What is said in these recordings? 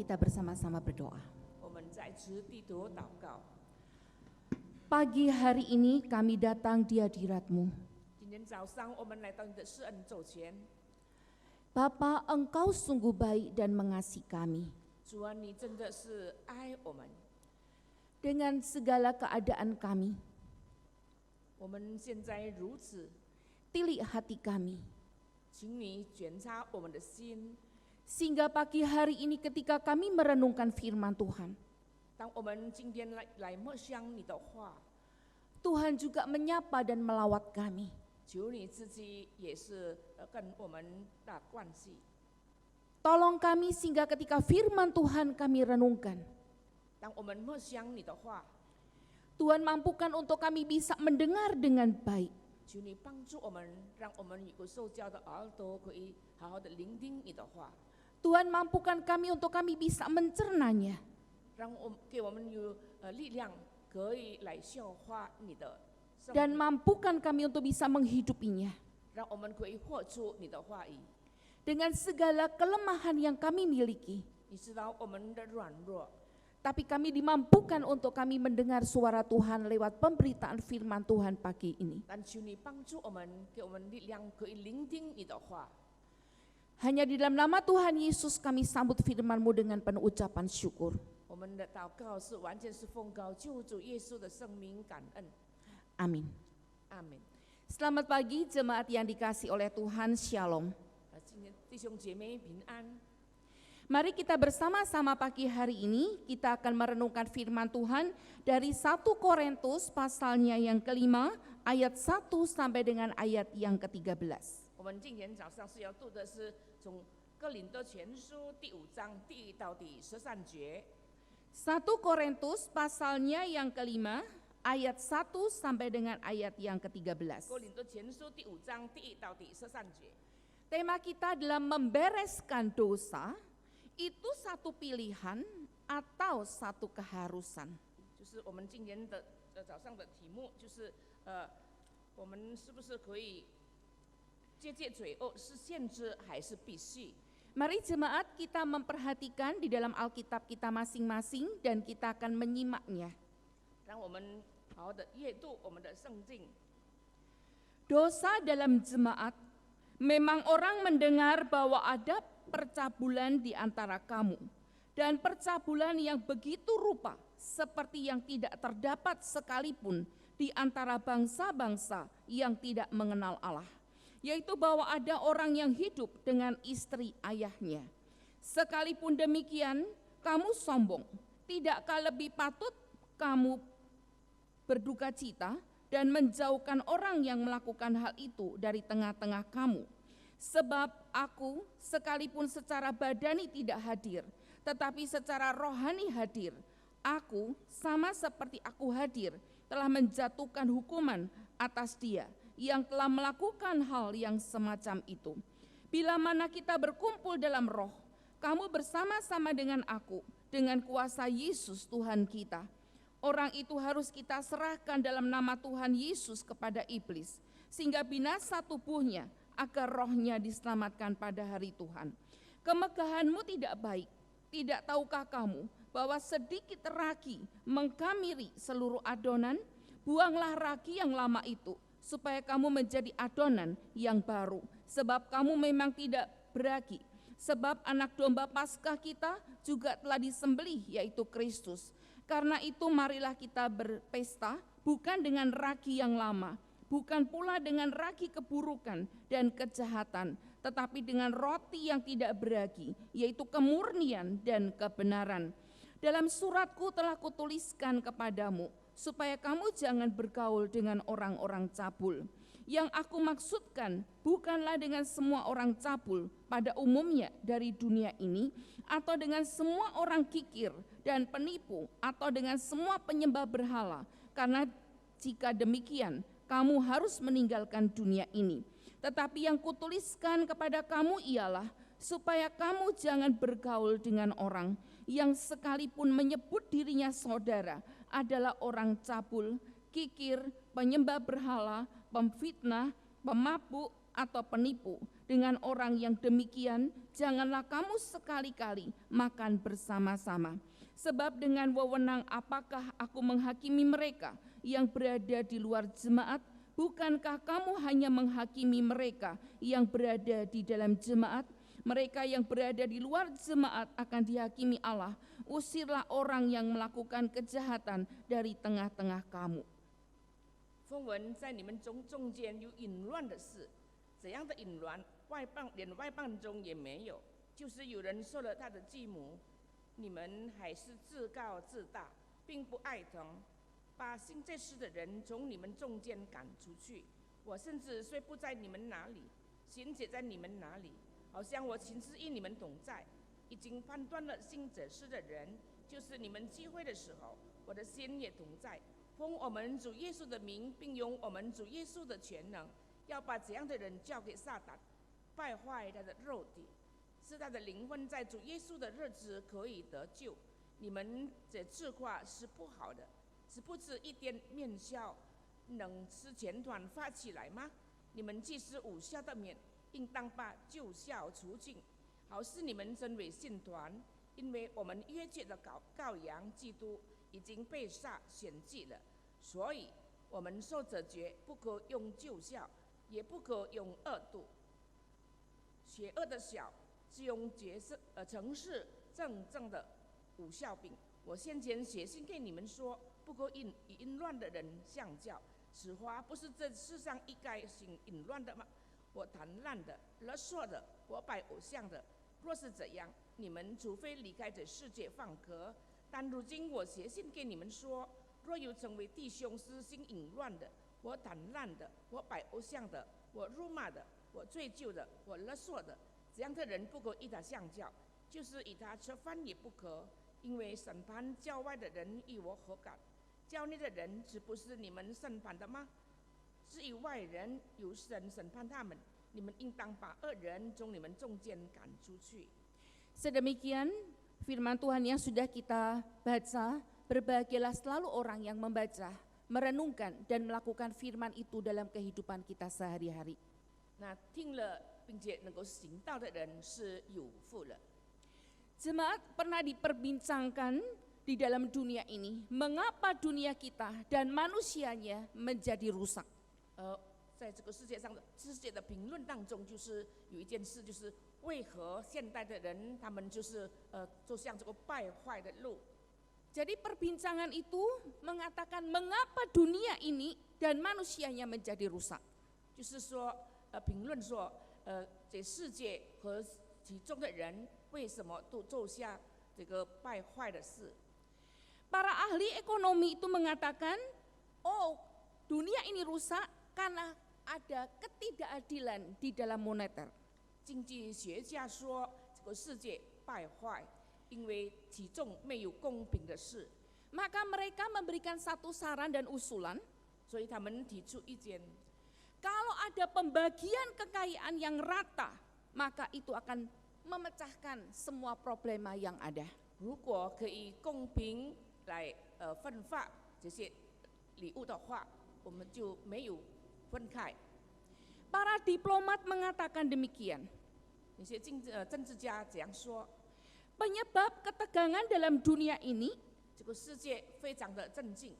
kita bersama-sama berdoa. 我们在此低头祷告。 Pagi hari ini kami datang di hadirat-Mu. 今天早上我们来到你的施恩座前， Bapa, Engkau sungguh baik dan mengasihi kami. 主啊，你真的是爱我们。 Dengan segala keadaan kami, 我们现在如此， tilik hati kami. 请你检查我们的心。 Sehingga pagi hari ini ketika kami merenungkan firman Tuhan, 当我们今天来默想你的话， Tuhan juga menyapa dan melawat kami. 求你自己也是跟我们的关系。 Tolong kami sehingga ketika firman Tuhan kami renungkan, 当我们默想你的话， Tuhan mampukan untuk kami bisa mendengar dengan baik. 求你帮助我们，让我们有个受教的耳朵，可以好好的聆听你的话， Tuhan mampukan kami untuk kami bisa mencernanya. 给我们有力量，可以来消化你的生 Dan 命， mampukan kami untuk bisa menghidupinya. 让我们可以活出你的话语。 Dengan segala kelemahan yang kami miliki, 你知道我们的软弱， tapi kami dimampukan untuk kami mendengar suara Tuhan lewat pemberitaan firman Tuhan pagi ini. 但求你帮助我们，给我们力量，可以聆听你的话。 Hanya di dalam nama Tuhan Yesus kami sambut firman-Mu dengan penuh ucapan syukur. 我们的祷告是完全是奉告救主耶稣的圣名感恩， Amin. 阿门。 Selamat pagi jemaat yang dikasihi oleh Tuhan, Shalom. 今天弟兄姐妹平安。 Mari kita bersama-sama pagi hari ini, kita akan merenungkan firman Tuhan dari 1 Korintus pasalnya yang kelima, ayat 1 sampai dengan ayat yang ke-13. 我们今天早上是要读的是从哥林多前书第5章第1到第13节。 1 Korintus pasalnya yang kelima, ayat 1 sampai dengan ayat yang ke-13. 哥林多前书第5章第1到第13节。 Tema kita adalah membereskan dosa, itu satu pilihan atau satu keharusan. 就是我们今天的早上的题目就是我们是不是可以戒戒罪恶是限制还是必须？ Mari jemaat kita memperhatikan di dalam Alkitab kita masing-masing dan kita akan menyimaknya. 让我们好好的阅读我们的圣经。 Dosa dalam jemaat, memang orang mendengar bahwa ada percabulan di antara kamu, dan percabulan yang begitu rupa seperti yang tidak terdapat sekalipun di antara bangsa-bangsa yang tidak mengenal Allah, yaitu bahwa ada orang yang hidup dengan istri ayahnya. Sekalipun demikian, kamu sombong. Tidakkah lebih patut kamu berduka cita dan menjauhkan orang yang melakukan hal itu dari tengah-tengah kamu? Sebab aku sekalipun secara badani tidak hadir, tetapi secara rohani hadir. Aku sama seperti aku hadir, telah menjatuhkan hukuman atas dia yang telah melakukan hal yang semacam itu. Bila mana kita berkumpul dalam roh, kamu bersama-sama dengan aku, dengan kuasa Yesus Tuhan kita. Orang itu harus kita serahkan dalam nama Tuhan Yesus kepada iblis, sehingga binasa tubuhnya, agar rohnya diselamatkan pada hari Tuhan. Kemegahanmu tidak baik. Tidak tahukah kamu bahwa sedikit ragi mengkamiri seluruh adonan? Buanglah ragi yang lama itu, supaya kamu menjadi adonan yang baru. Sebab kamu memang tidak beragi. Sebab anak domba Paskah kita juga telah disembelih, yaitu Kristus. Karena itu marilah kita berpesta, bukan dengan ragi yang lama, bukan pula dengan ragi keburukan dan kejahatan, tetapi dengan roti yang tidak beragi, yaitu kemurnian dan kebenaran. Dalam suratku telah kutuliskan kepadamu, supaya kamu jangan bergaul dengan orang-orang cabul. Yang aku maksudkan bukanlah dengan semua orang cabul pada umumnya dari dunia ini, atau dengan semua orang kikir dan penipu, atau dengan semua penyembah berhala, karena jika demikian, kamu harus meninggalkan dunia ini. Tetapi yang kutuliskan kepada kamu ialah supaya kamu jangan bergaul dengan orang yang sekalipun menyebut dirinya saudara adalah orang cabul, kikir, penyembah berhala, pemfitnah, pemabuk, atau penipu, Dengan orang yang demikian, janganlah kamu sekali-kali makan bersama-sama. Sebab dengan wewenang apakah aku menghakimi mereka yang berada di luar jemaat? Bukankah kamu hanya menghakimi mereka yang berada di dalam jemaat? Mereka yang berada di luar jemaat akan dihakimi Allah. Usirlah orang yang melakukan kejahatan dari tengah-tengah kamu. 风闻在你们中间有淫乱的事，怎样的淫乱，连外邦中也没有，就是有人受了他的继母。你们还是自高自大，并不爱疼，把行这事的人从你们中间赶出去。我甚至虽不在你们哪里，心且在你们哪里，好像我亲自与你们同在。已经判断了行这事的人，就是你们聚会的时候，我的心也同在。奉我们主耶稣的名，并用我们主耶稣的全能，要把这样的人交给撒旦，败坏他的肉体，使他的灵魂在主耶稣的日子可以得救。你们这自夸是不好的，是不知一点面笑能使全团发起来吗？你们既是无效的面，应当把旧效除尽，好使你们成为信团。因为我们约界的羔羊基督已经被杀献祭了，所以我们受者决不可用旧效，也不可用恶度。邪恶的小，是用诚实正的无效饼。我先前写信给你们说，不可与淫乱的人相交。此话不是这世上一概行淫乱的吗？我谈烂的、勒索的、我拜偶像的，若是这样，你们除非离开这世界放壳。但如今我写信给你们说，若有成为弟兄是行淫乱的，我谈烂的，我拜偶像的，我辱骂的，我醉酒的，我勒索的，这样的人不可与他相交，就是与他吃饭也不可，因为审判教外的人与我何干？教内的人岂不是你们审判的吗？至于外人，由神审判他们，你们应当把恶人从你们中间赶出去。 Sedemikian firman Tuhan yang sudah kita baca, berbahagialah selalu orang yang membaca, merenungkan dan melakukan firman itu dalam kehidupan kita sehari-hari. 那听了并且能够行道的人是有福了。 Jemaat pernah diperbincangkan di dalam dunia ini, mengapa dunia kita dan manusianya menjadi rusak. 在这个世界的评论当中，就是有一件事，就是为何现代的人他们就是走向这个败坏的路。 Jadi perbincangan itu mengatakan mengapa dunia ini dan manusianya menjadi rusak. 就是说，评论说，这世界和其中的人为什么都走向这个败坏的事？ Para ahli ekonomi itu mengatakan, oh dunia ini rusak karena ada ketidakadilan di dalam moneter. 经济学家说，这个世界败坏，因为其中没有公平的事。 Maka mereka memberikan satu saran dan usulan, 所以他们提出意见， kalau ada pembagian kekayaan yang rata, maka itu akan memecahkan semua problema yang ada. 如果可以公平来分发这些礼物的话，我们就没有分开。 Para diplomat mengatakan demikian. 那些政治家这样说， Penyebab ketegangan dalam dunia ini, 这个世界非常的震惊。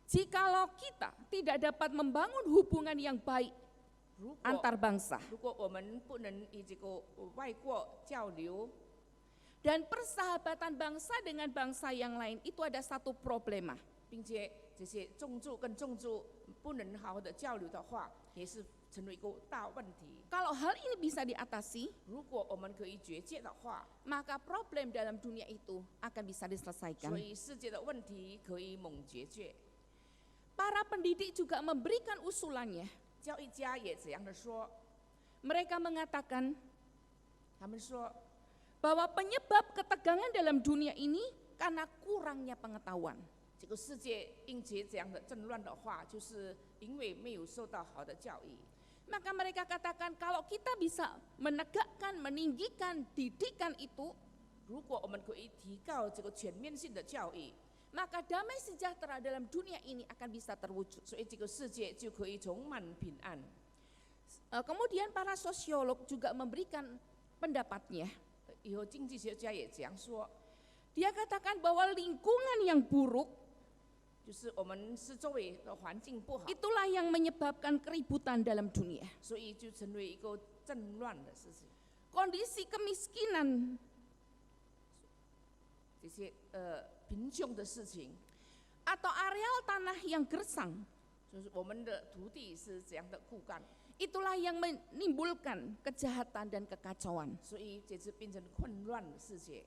jikalau kita tidak dapat membangun hubungan yang baik 如果 antar bangsa 如果我们不能与这个外国交流， dan persahabatan bangsa dengan bangsa yang lain, itu ada satu problema. 并且这些种族跟种族不能好好的交流的话，也是成为一个大问题。 Kalau hal ini bisa diatasi, 如果我们可以绝界的话， maka problem dalam dunia itu akan bisa diselesaikan. 所以世界的问题可以猛解决。 Para pendidik juga memberikan usulannya. 教育家也这样的说， Mereka mengatakan 他们说 bahwa penyebab ketegangan dalam dunia ini karena kurangnya pengetahuan. 这个世界因此这样的争乱的话，就是因为没有受到好的教育。 Maka mereka katakan kalau kita bisa menegakkan, meninggikan didikan itu, 如果我们可以提高这个全面性的教育， maka damai sejahtera dalam dunia ini akan bisa terwujud. 所以这个世界就可以充满平安。Kemudian para sosiolog juga memberikan pendapatnya. 以后经济学家也这样说， Dia katakan bahwa lingkungan yang buruk 就是我们是周围的环境不好， itulah yang menyebabkan keributan dalam dunia. 所以就成为一个战乱的事情。 Kondisi kemiskinan 这些贫穷的事情， atau areal tanah yang gersang, 就是我们的土地是怎样的枯干， itulah yang menimbulkan kejahatan dan kekacauan. 所以这次变成混乱的世界。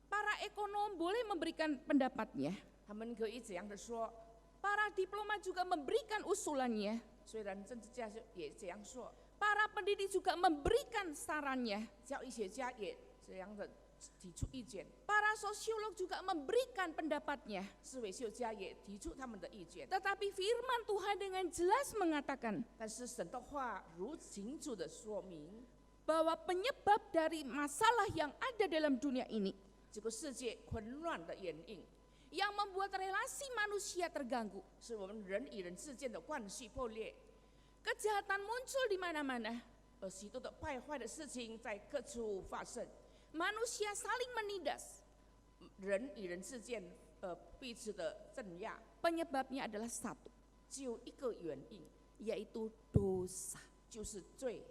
Para ekonom boleh memberikan pendapatnya. 他们可以怎样的说？ Para diplomat juga memberikan usulannya. 虽然政治家也这样说， Para pendidik juga memberikan sarannya. 教育学家也这样的提出意见， Para sosiolog juga memberikan pendapatnya. 思维学家也提出他们的意见。 Tetapi firman Tuhan dengan jelas mengatakan 但是神的话如清楚的说明， bahwa penyebab dari masalah yang ada dalam dunia ini 这个世界混乱的原因 yang membuat relasi manusia terganggu. 是我们人与人之间的关系破裂， Kejahatan muncul di mana-mana. 许多的败坏的事情在各处发生， Manusia saling menindas. 人与人之间彼此的镇压， Penyebabnya adalah satu, 只有一个原因， yaitu dosa. 就是罪。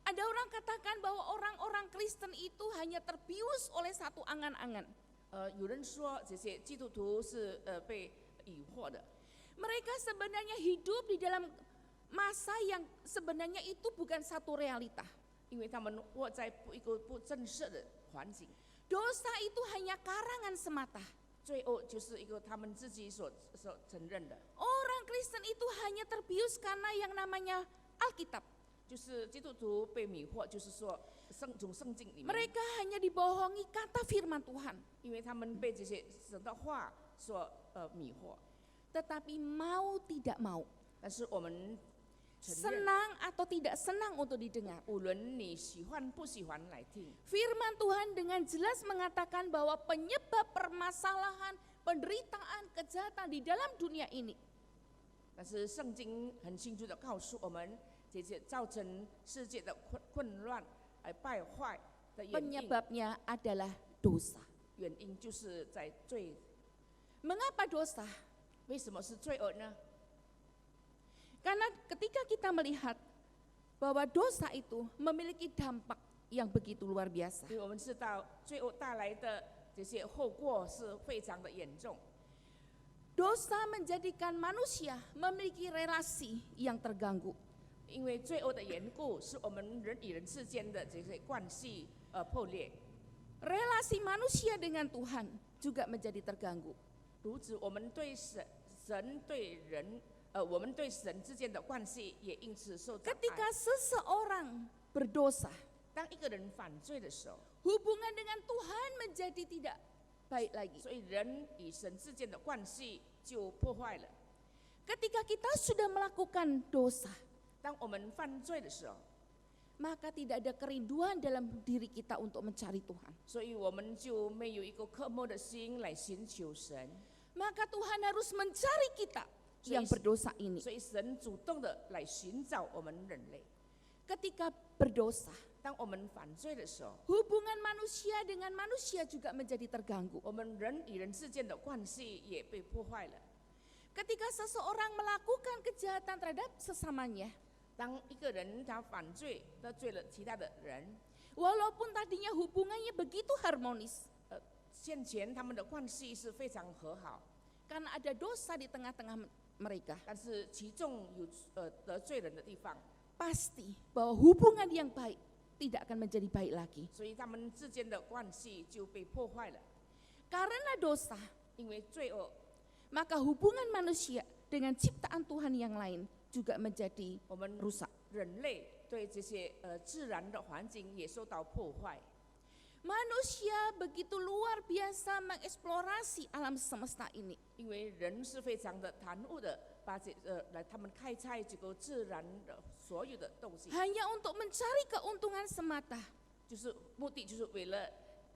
Ada orang katakan bahwa orang-orang Kristen itu hanya terbius oleh satu angan-angan. 有人说这些基督徒是被疑惑的， Mereka sebenarnya hidup di dalam masa yang sebenarnya itu bukan satu realita. 因为他们活在一个不正式的环境， Dosa itu hanya karangan semata. 罪恶就是一个他们自己所承认的， Orang Kristen itu hanya terbius karena yang namanya Alkitab. 就是基督徒被迷惑，就是说从圣经里面， Mereka hanya dibohongi kata firman Tuhan. 因为他们被这些神的话所迷惑。 Tetapi mau tidak mau, 但是我们承认， senang atau tidak senang untuk didengar, 无论你喜欢不喜欢来听， firman Tuhan dengan jelas mengatakan bahwa penyebab permasalahan, penderitaan, kejahatan di dalam dunia ini 但是圣经很清楚的告诉我们，这些造成世界的混乱、败坏的原因， penyebabnya adalah dosa. 原因就是在罪。 Mengapa dosa? 为什么是罪恶呢？ Karena ketika kita melihat bahwa dosa itu memiliki dampak yang begitu luar biasa. 因为我们知道罪恶带来的这些后果是非常的严重。 Dosa menjadikan manusia memiliki relasi yang terganggu. 因为罪恶的缘故，使我们人与人之间的这些关系破裂。 Relasi manusia dengan Tuhan juga menjadi terganggu. 如此，我们对神对人，我们对神之间的关系也因此受障 Ketika 碍。 seseorang berdosa, 当一个人犯罪的时候， hubungan dengan Tuhan menjadi tidak baik lagi. 所以人与神之间的关系就破坏了。 Ketika kita sudah melakukan dosa, 当我们犯罪的时候， maka tidak ada kerinduan dalam diri kita untuk mencari Tuhan. 所以我们就没有一个渴慕的心来寻求神。 Maka Tuhan harus mencari kita yang berdosa ini. 所以神主动的来寻找我们人类。 Ketika berdosa, 当我们犯罪的时候， hubungan manusia dengan manusia juga menjadi terganggu. 我们人与人之间的关系也被破坏了。 Ketika seseorang melakukan kejahatan terhadap sesamanya, 当一个人他犯罪得罪了其他的人， walaupun tadinya hubungannya begitu harmonis, 先前他们的关系是非常和好， karena ada dosa di tengah-tengah mereka, 但是其中有得罪人的地方， pasti bahwa hubungan yang baik tidak akan menjadi baik lagi. 所以他们之间的关系就被破坏了。 Karena dosa, 因为罪恶， maka hubungan manusia dengan ciptaan Tuhan yang lain juga menjadi 我们 rusak. 人类对这些自然的环境也受到破坏。 Manusia begitu luar biasa mengeksplorasi alam semesta ini. 因为人是非常的贪污的，把他们开采这个自然的所有的东西， Hanya untuk mencari keuntungan semata. 就是目的就是为了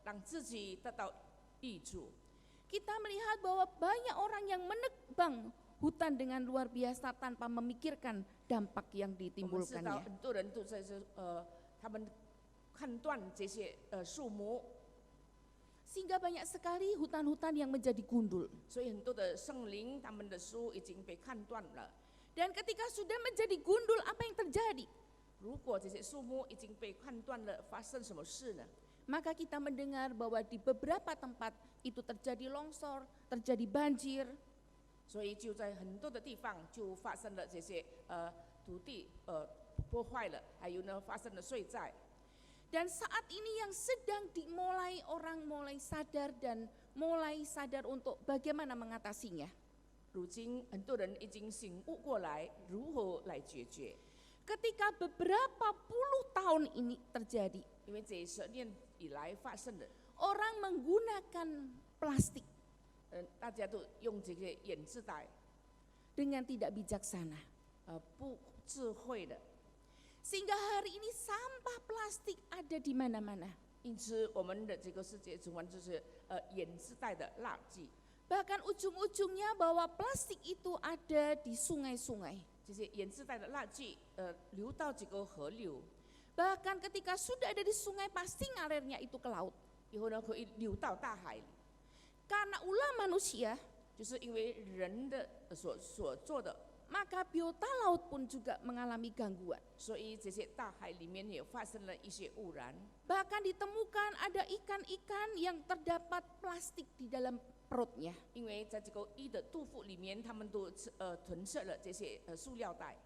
让自己得到益处。 Kita melihat bahwa banyak orang yang menebang hutan dengan luar biasa tanpa memikirkan dampak yang 我们知道 ditimbulkannya. 很多人都在他们砍断这些树木， Sehingga banyak sekali hutan-hutan yang menjadi gundul. 所以很多的圣灵他们的树已经被砍断了。 Dan ketika sudah menjadi gundul, apa yang terjadi? 如果这些树木已经被砍断了，发生什么事呢？ Maka kita mendengar bahwa di beberapa tempat itu terjadi longsor, terjadi banjir, 所以就在很多的地方就发生了这些土地破坏了，还有呢发生了水灾。 dan saat ini yang sedang dimulai orang mulai sadar dan mulai sadar untuk bagaimana mengatasinya. 如今很多人已经醒悟过来，如何来解决？ Ketika beberapa puluh tahun ini terjadi, 因为这10年以来发生的， orang menggunakan plastik 大家都用这个掩字带， dengan tidak bijaksana. 不智慧的， Sehingga hari ini sampah plastik ada di mana-mana. 因此我们的这个世界充满就是掩字带的垃圾。 Bahkan ujung-ujungnya bahwa plastik itu ada di sungai-sungai. 这些掩字带的垃圾流到这个河流， Bahkan ketika sudah ada di sungai pasti ngalirnya itu ke laut. 以后呢可以流到大海里， Karena ulah manusia, 就是因为人的所做的， maka biota laut pun juga mengalami gangguan. 所以这些大海里面也发生了一些污染。 Bahkan ditemukan ada ikan-ikan yang terdapat plastik di dalam perutnya. 因为在这个鱼的肚腹里面，他们都囤摄了这些塑料袋。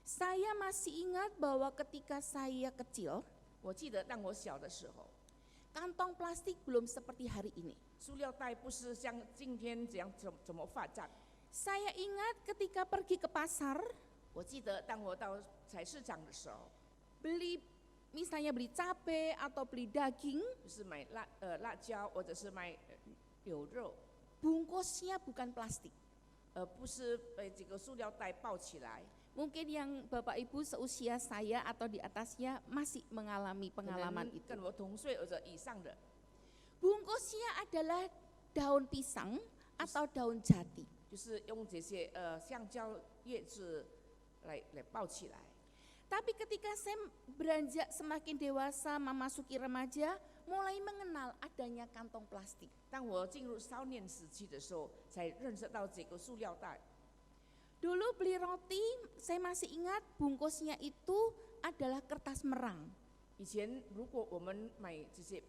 Saya masih ingat bahwa ketika saya kecil, 我记得当我小的时候， kantong plastik belum seperti hari ini. 塑料袋不是像今天这样怎么发展。 Saya ingat ketika pergi ke pasar, 我记得当我到菜市场的时候， misalnya beli cabai atau beli daging, 就是买辣椒或者是买牛肉， bungkusnya bukan plastik. 不是被这个塑料袋包起来。 Mungkin yang Bapak Ibu seusia saya atau di atasnya masih mengalami 可 pengalaman 能 itu. 跟我同岁或者以上的， Bungkusnya adalah daun pisang atau daun jati. 就是用这些橡胶叶子来包起来。 Tapi ketika saya beranjak semakin dewasa, memasuki remaja, mulai mengenal adanya kantong plastik. 当我进入少年时期的时候，才认识到这个塑料袋。 Dulu beli roti, saya masih ingat bungkusnya itu adalah kertas merang. 以前如果我们买这些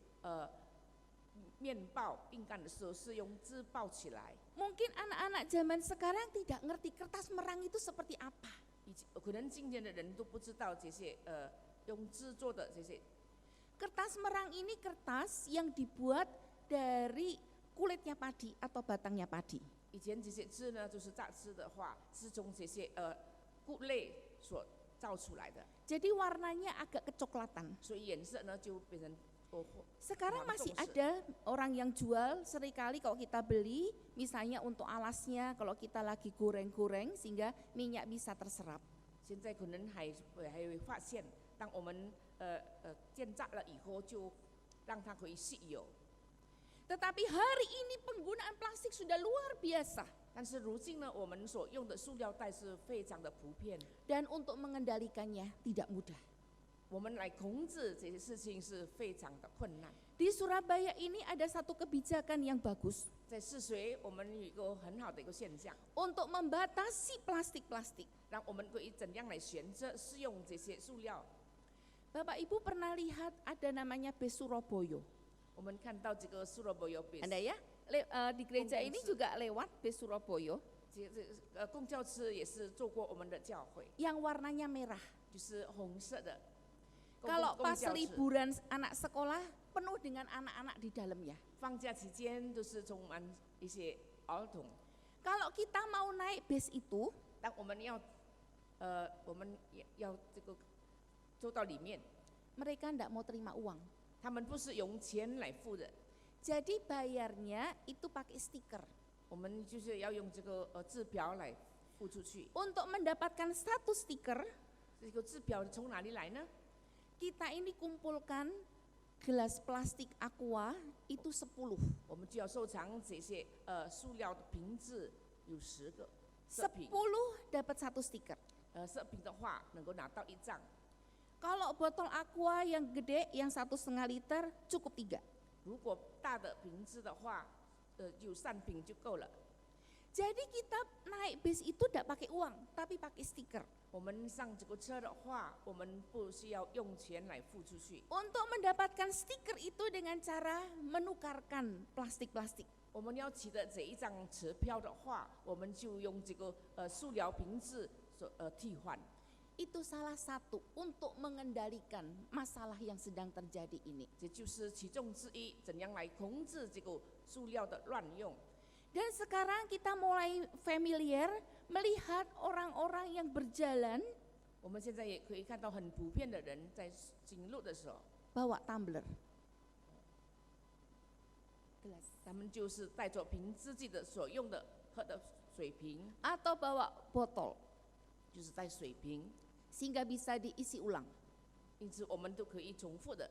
面包、饼干的时候，是用纸包起来。 Mungkin anak-anak zaman sekarang tidak ngerti kertas merang itu seperti apa. 可能今天的人都不知道这些用纸做的这些。 Kertas merang ini kertas yang dibuat dari kulitnya padi atau batangnya padi. 以前这些纸呢，就是榨汁的话，是从这些谷类所造出来的， Jadi warnanya agak kecoklatan. 所以颜色呢就变成黄 Sekarang masih 棕色。 ada orang yang jual, seringkali kalau kita beli, misalnya untuk alasnya kalau kita lagi goreng-goreng sehingga minyak bisa terserap. 现在可能还会发现，当我们煎炸了以后，就让它可以吸油。 Tetapi hari ini penggunaan plastik sudah luar biasa. 但是如今呢，我们所用的塑料袋是非常的普遍， Dan untuk mengendalikannya tidak mudah. 我们来控制这些事情是非常的困难。 Di Surabaya ini ada satu kebijakan yang bagus 在泗水，我们有一个很好的一个现象， untuk membatasi plastik-plastik. 让我们可以怎样来选择使用这些塑料。 Bapak Ibu pernah lihat ada namanya Bus Surabaya? 我们看到这个 Surabaya Bus， Anda ya? Di gereja ini juga lewat Bus Surabaya 公交车也是坐过我们的教会， yang warnanya merah. 就是红色的。 Kalau 公 pas 交车 liburan anak sekolah penuh dengan anak-anak di dalamnya. 放假期间都是充满一些儿童。 Kalau kita mau naik bus itu, 当我们要这个坐到里面， mereka tidak mau terima uang. 他们不是用钱来付的， Jadi bayarnya itu pakai stiker. 我们就是要用这个字条来付出去。 Untuk mendapatkan satu stiker, 这个字条从哪里来呢？ kita ini kumpulkan gelas plastik aqua itu 10. 我们就要收藏这些塑料的瓶子，有10个。10 dapat 1 stiker. 10瓶的话能够拿到1张。 Kalau botol aqua yang gede yang 1,5 liter cukup 3. 如果大的瓶子的话，有3瓶就够了。 Jadi kita naik bis itu tidak pakai uang, tapi pakai stiker. 我们上这个车的话，我们不需要用钱来付出去。 Untuk mendapatkan stiker itu dengan cara menukarkan plastik-plastik. 我们要取得这一张车票的话，我们就用这个塑料瓶子替换。 Itu salah satu untuk mengendalikan masalah yang sedang terjadi ini. 这就是其中之一，怎样来控制这个塑料的乱用。 Dan sekarang kita mulai familiar melihat orang-orang yang berjalan 我们现在也可以看到很普遍的人在行路的时候， bawa tumbler. 他们就是带着凭自己的所用的喝的水瓶， Atau bawa botol 就是带水瓶， sehingga bisa diisi ulang. 因此我们都可以重复的。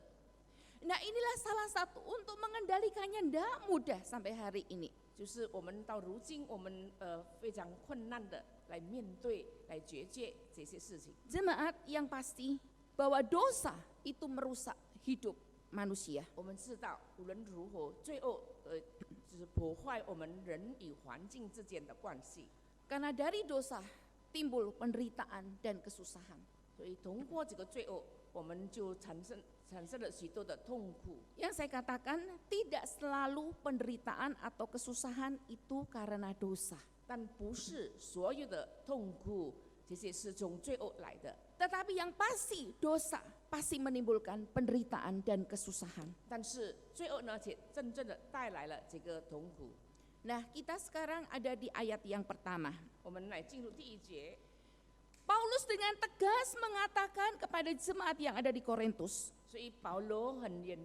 Nah, inilah salah satu untuk mengendalikannya tidak mudah sampai hari ini. 就是我们到如今，我们非常困难的来面对、来决界这些事情。 Jemaat yang pasti bahwa dosa itu merusak hidup manusia. 我们知道，无论如何，罪恶就是破坏我们人与环境之间的关系。 Karena dari dosa timbul penderitaan dan kesusahan. 所以通过这个罪恶，我们就产生了许多的痛苦。 Yang saya katakan tidak selalu penderitaan atau kesusahan itu karena dosa. 但不是所有的痛苦，这些是从罪恶来的。 Tetapi yang pasti dosa pasti menimbulkan penderitaan dan kesusahan. 但是罪恶呢，且真正的带来了这个痛苦。 Nah, kita sekarang ada di ayat yang pertama. 我们来进入第1节。 Paulus dengan tegas mengatakan kepada jemaat yang ada di Korintus. 所以保罗很严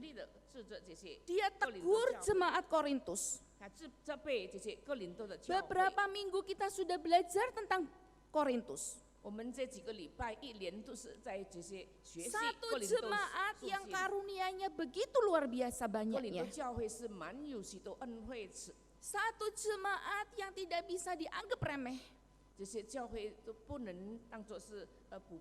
厉的指责这些 Dia 哥林多 tegur 教会， jemaat Korintus. 他责备这些哥林多的教会。 Beberapa minggu kita sudah belajar tentang Korintus. 我们这几个礼拜一连都是在这些学习 Satu 哥林多 jemaat 书 yang 信。 karunianya begitu luar biasa 哥林多 banyaknya. 教会是蛮有许多恩惠， Satu jemaat yang tidak bisa dianggap remeh. 这些教会都不能当作是普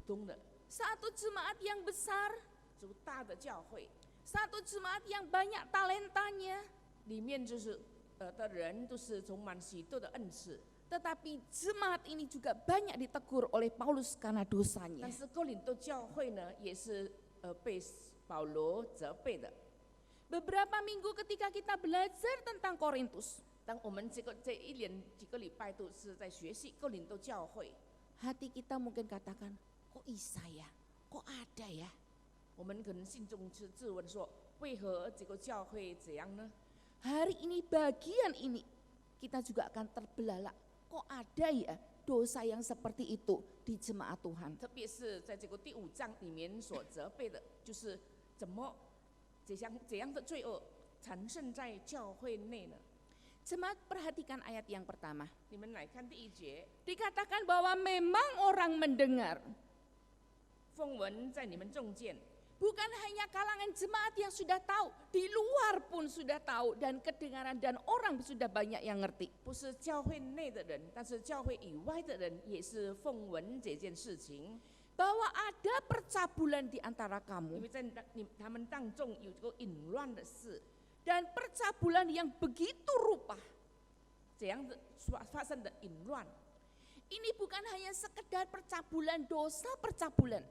通的， Satu jemaat yang besar. 就大的教会 Satu jemaat yang banyak talentanya. 里面就是的人都是充满许多的恩赐， Tetapi jemaat ini juga banyak ditegur oleh Paulus karena dosanya. 但是哥林多教会呢，也是被保罗责备的。 Beberapa minggu ketika kita belajar tentang Korintus, 当我们这一连几个礼拜都是在学习哥林多教会， hati kita mungkin katakan, kok bisa ya? Kok ada ya? 我们可能心中是自问说，为何这个教会这样呢？ Hari ini bagian ini kita juga akan terbelalak. Kok ada ya dosa yang seperti itu di jemaat Tuhan? 特别是在这个第5章里面所责备的，就是怎么这样的罪恶产生在教会内呢？ Jemaat perhatikan ayat yang pertama. 你们来看第1节， Dikatakan bahwa memang orang mendengar. 风闻在你们中间， Bukan hanya kalangan jemaat yang sudah tahu, di luar pun sudah tahu dan kedengaran dan orang sudah banyak yang ngerti. 不是教会内的人，但是教会以外的人也是风闻这件事情， Bahwa ada percabulan di antara 因 kamu 为在他们当中有这个淫乱的事， dan percabulan yang begitu rupa. 这样的发生的淫乱， Ini bukan hanya sekedar percabulan dosa percabulan.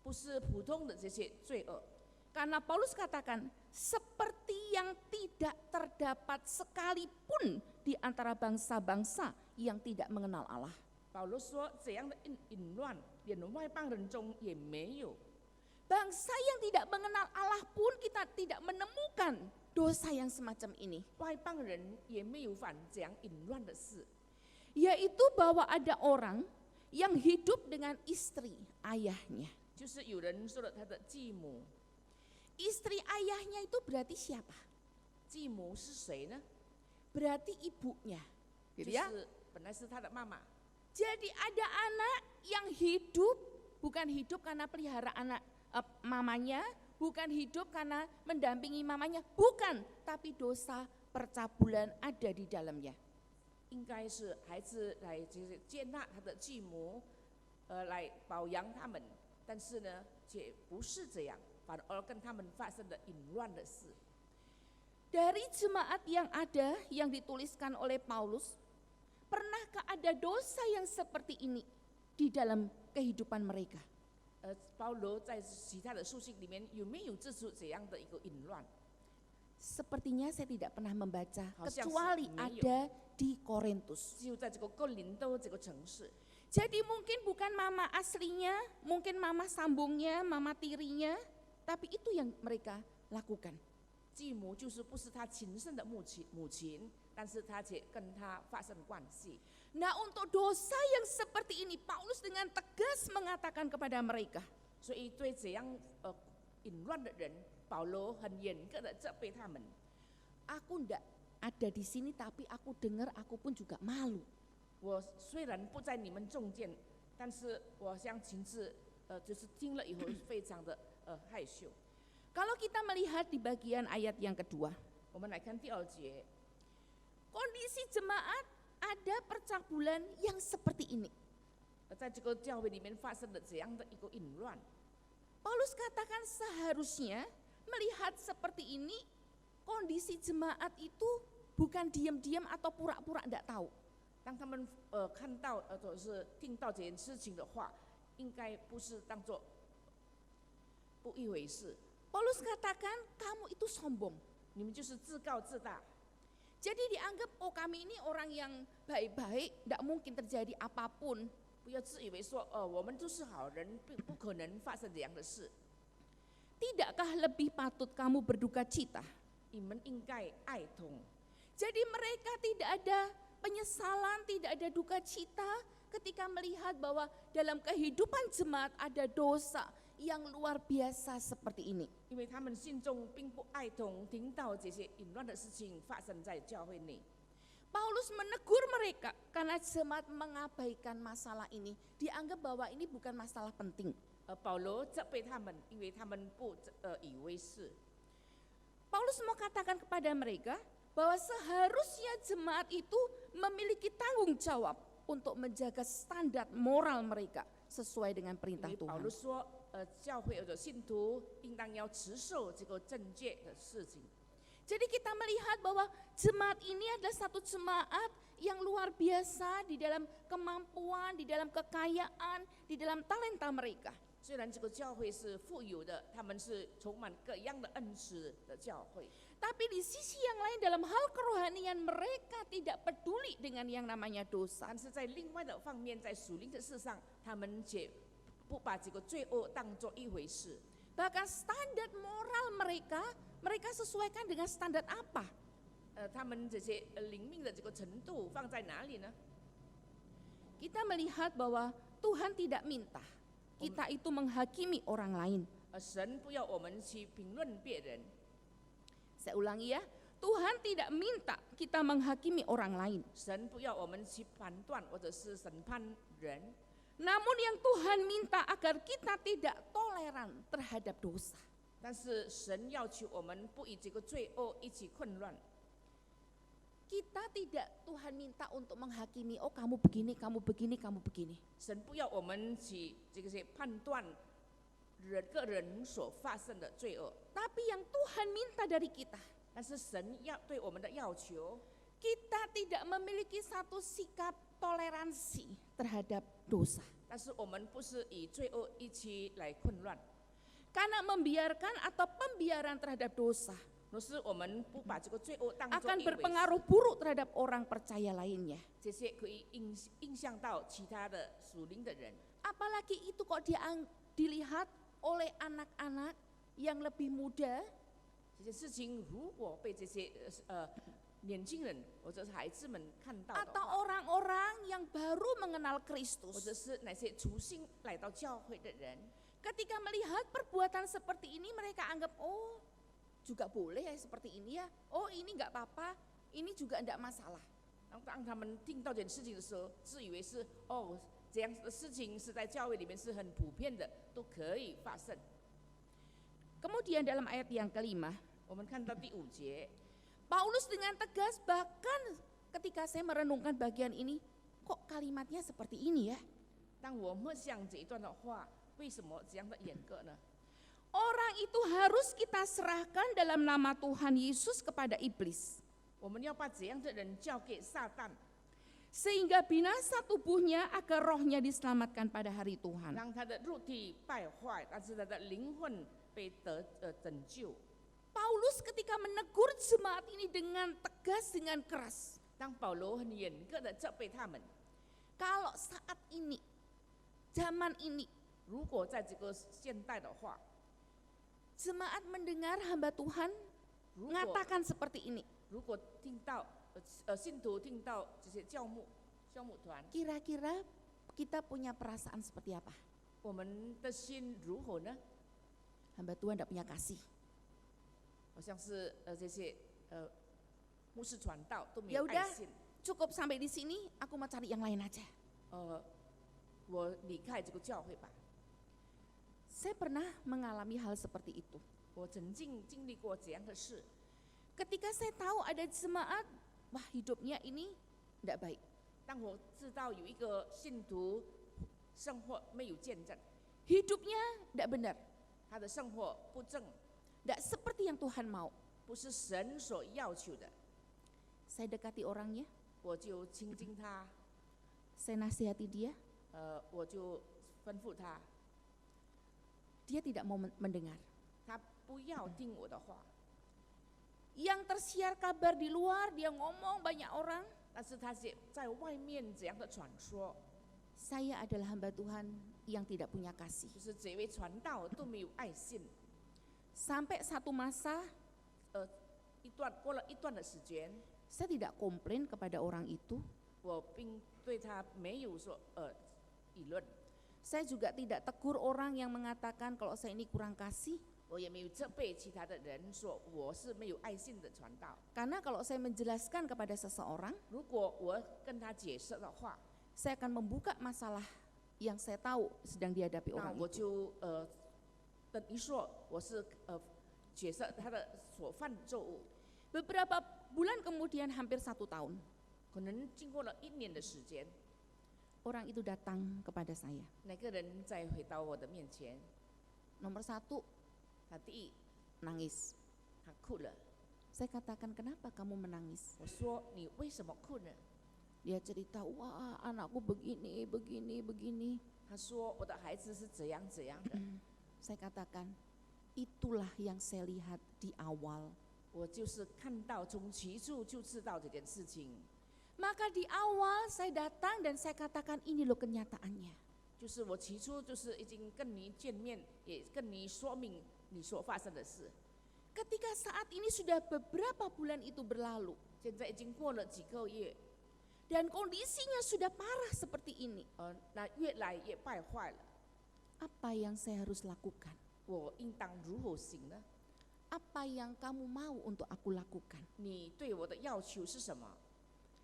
不是普通的这些罪恶。 Karena Paulus katakan, seperti yang tidak terdapat sekalipun di antara bangsa-bangsa yang tidak mengenal Allah. 保罗说，这样的淫乱，连外邦人中也没有。 Bangsa yang tidak mengenal Allah pun kita tidak menemukan dosa yang semacam ini. 外邦人也没有犯这样淫乱的事， Yaitu bahwa ada orang yang hidup dengan istri ayahnya. 就是有人说了他的继母， Istri ayahnya itu berarti siapa? 继母是谁呢？ Berarti ibunya. 就 Gitu ya. 是本来是他的妈妈。 Jadi ada anak yang hidup, bukan hidup karena pelihara anak mamanya, bukan hidup karena mendampingi mamanya, bukan, tapi dosa percabulan ada di dalamnya. 应该是孩子来就是接纳他的继母，来保养他们，但是呢，却不是这样，反而跟他们发生了淫乱的事。 Dari jemaat yang ada yang dituliskan oleh Paulus, pernahkah ada dosa yang seperti ini di dalam kehidupan mereka? 保罗在其他的书信里面有没有指出这样的一个淫乱？ Sepertinya saya tidak pernah membaca, 好像是 kecuali 没有。 ada di Korintus. 只有在这个哥林多这个城市， Jadi mungkin bukan mama aslinya, mungkin mama sambungnya, mama tirinya, tapi itu yang mereka lakukan. 继母就是不是他亲生的母亲，但是他却跟他发生关系。 Nah, untuk dosa yang seperti ini Paulus dengan tegas mengatakan kepada mereka, 所以对这样淫乱的人，保罗很严格的责备他们。 aku ndak ada di sini tapi aku dengar aku pun juga malu. 我虽然不在你们中间，但是我想亲自就是听了以后非常的害羞。 Kalau kita melihat di bagian ayat yang kedua, 我们来看第2节， kondisi jemaat ada percabulan yang seperti ini. 在这个教会里面发生了这样的一个淫乱。 Paulus katakan seharusnya melihat seperti ini, kondisi jemaat itu bukan diam-diam atau pura-pura tidak tahu. 当他们看到或者是听到这件事情的话，应该不是当作不一回事。 Paulus katakan kamu itu sombong. 你们就是自高自大， Jadi dianggap oh kami ini orang yang baik-baik, tidak mungkin terjadi apapun. 不要自以为说我们都是好人，不可能发生这样的事。 Tidakkah lebih patut kamu berduka cita? 你们应该爱同。 Jadi mereka tidak ada penyesalan, tidak ada duka cita ketika melihat bahwa dalam kehidupan jemaat ada dosa yang luar biasa seperti ini. 因为他们心中并不爱同，听到这些淫乱的事情发生在教会内。 Paulus menegur mereka karena jemaat mengabaikan masalah ini. Dianggap bahwa ini bukan masalah penting. 保罗责备他们，因为他们不以为是。 Paulus mau katakan kepada mereka bahwa seharusnya jemaat itu memiliki tanggung jawab untuk menjaga standar moral mereka sesuai dengan 因 perintah 为保 Tuhan. 罗说，教会或者信徒应当要持守这个正戒的事情。 Jadi kita melihat bahwa jemaat ini adalah satu jemaat yang luar biasa di dalam kemampuan, di dalam kekayaan, di dalam talenta mereka. 虽然这个教会是富有的，他们是充满各样的恩赐的教会， Tapi di sisi yang lain dalam hal kerohanian mereka tidak peduli dengan yang namanya dosa. 但是在另外的方面，在属灵的事上，他们却不把这个罪恶当作一回事。 Bahkan standar moral mereka, mereka sesuaikan dengan standar apa? 他们这些灵命的这个程度放在哪里呢？ Kita melihat bahwa Tuhan tidak minta kita itu menghakimi orang lain. 神不要我们去评论别人， Saya ulangi ya, Tuhan tidak minta kita menghakimi orang lain. 神不要我们去判断或者是审判人， Namun yang Tuhan minta agar kita tidak toleran terhadap dosa. 但是神要求我们不与这个罪恶一起混乱。 Kita tidak Tuhan minta untuk menghakimi, oh kamu begini, kamu begini, kamu begini. 神不要我们去这个些判断个人所发生的罪恶， Tapi yang Tuhan minta dari kita, 但是神要对我们的要求， kita tidak memiliki satu sikap toleransi terhadap dosa. 但是我们不是以罪恶一起来混乱， Karena membiarkan atau pembiaran terhadap dosa 若是我们不把这个罪恶当作 akan 一回事， berpengaruh buruk terhadap orang percaya lainnya. 这些可以影响到其他的属灵的人。 Apalagi itu kok dilihat oleh anak-anak yang lebih muda 这些事情如果被这些年轻人或者是孩子们看到的 atau 话， orang-orang yang baru mengenal 或者 Kristus. 是那些初心来到教会的人， Ketika melihat perbuatan seperti ini mereka anggap oh juga boleh ya seperti ini ya. Oh ini nggak apa-apa, ini juga enggak masalah. 当他们听到这件事情的时候，自以为是这样的事情是在教会里面是很普遍的，都可以发生。 Kemudian dalam ayat yang kelima, 我们看到第5节， Paulus dengan tegas bahkan ketika saya merenungkan bagian ini, kok kalimatnya seperti ini ya? 当我默想这一段的话，为什么这样的严格呢？ Orang itu harus kita serahkan dalam nama Tuhan Yesus kepada iblis. 我们要把这样的人交给撒旦， Sehingga binasa tubuhnya agar rohnya diselamatkan pada hari Tuhan. 让他的肉体败坏，但是他的灵魂被拯救。 Paulus ketika menegur jemaat ini dengan tegas, dengan keras. 当保罗很严格的责备他们， Kalau saat ini, zaman ini, 如果在这个现代的话， jemaat mendengar hamba Tuhan 如果 mengatakan seperti ini. 如果听到信徒听到这些教牧团， Kira-kira kita punya perasaan seperti apa? 我们的心如何呢？ Hamba Tuhan tidak punya kasih. 好像是这些牧师传道都没 Ya 有 udah, 爱心。 cukup sampai di sini, aku mau cari yang lain aja. 我离开这个教会吧。 Saya pernah mengalami hal seperti itu. 我曾经经历过这样的事。 Ketika saya tahu ada jemaat, wah hidupnya ini tidak baik. 当我知道有一个信徒生活没有见证， Hidupnya tidak benar, 他的生活不正， tidak seperti yang Tuhan mau. 不是神所要求的， Saya dekati orangnya, 我就亲近他， saya nasihati dia, 我就吩咐他， dia tidak mau mendengar. 他不要听我的话。 Yang tersiar kabar di luar, dia ngomong banyak orang. 但是他在外面这样的传说， Saya adalah hamba Tuhan yang tidak punya kasih. 就是这位传道都没有爱心。 Sampai satu masa, 过了一段的时间， saya tidak komplain kepada orang itu. 我并对他没有说议论， Saya juga tidak tegur orang yang mengatakan kalau saya ini kurang kasih. 我也没有责备其他的人说我是没有爱心的传道。 Karena kalau saya menjelaskan kepada seseorang, 如果我跟他解释的话， saya akan membuka masalah yang saya tahu sedang dihadapi 那 orang 我 itu. 就等于说我是解释他的所犯错误。 Beberapa bulan kemudian, hampir 1 tahun, 可能经过了1年的时间， orang itu datang kepada saya. 那个人再回到我的面前， Nomor 1, 他第一 nangis. 他哭了。 Saya katakan, kenapa kamu menangis? 我说你为什么哭呢？ Dia cerita, wah anakku begini, begini, begini. 他说我的孩子是怎样怎样的。 Saya katakan, itulah yang saya lihat di awal. 我就是看到从起初就知道这件事情， Maka di awal saya datang dan saya katakan, ini loh kenyataannya. 就是我起初就是已经跟你见面，也跟你说明你所发生的事。 Ketika saat ini sudah beberapa bulan itu berlalu, 现在已经过了几个月， dan kondisinya sudah parah seperti ini, 那越来越败坏了。 apa yang saya harus lakukan? 我应当如何行呢？ Apa yang kamu mau untuk aku lakukan? 你对我的要求是什么？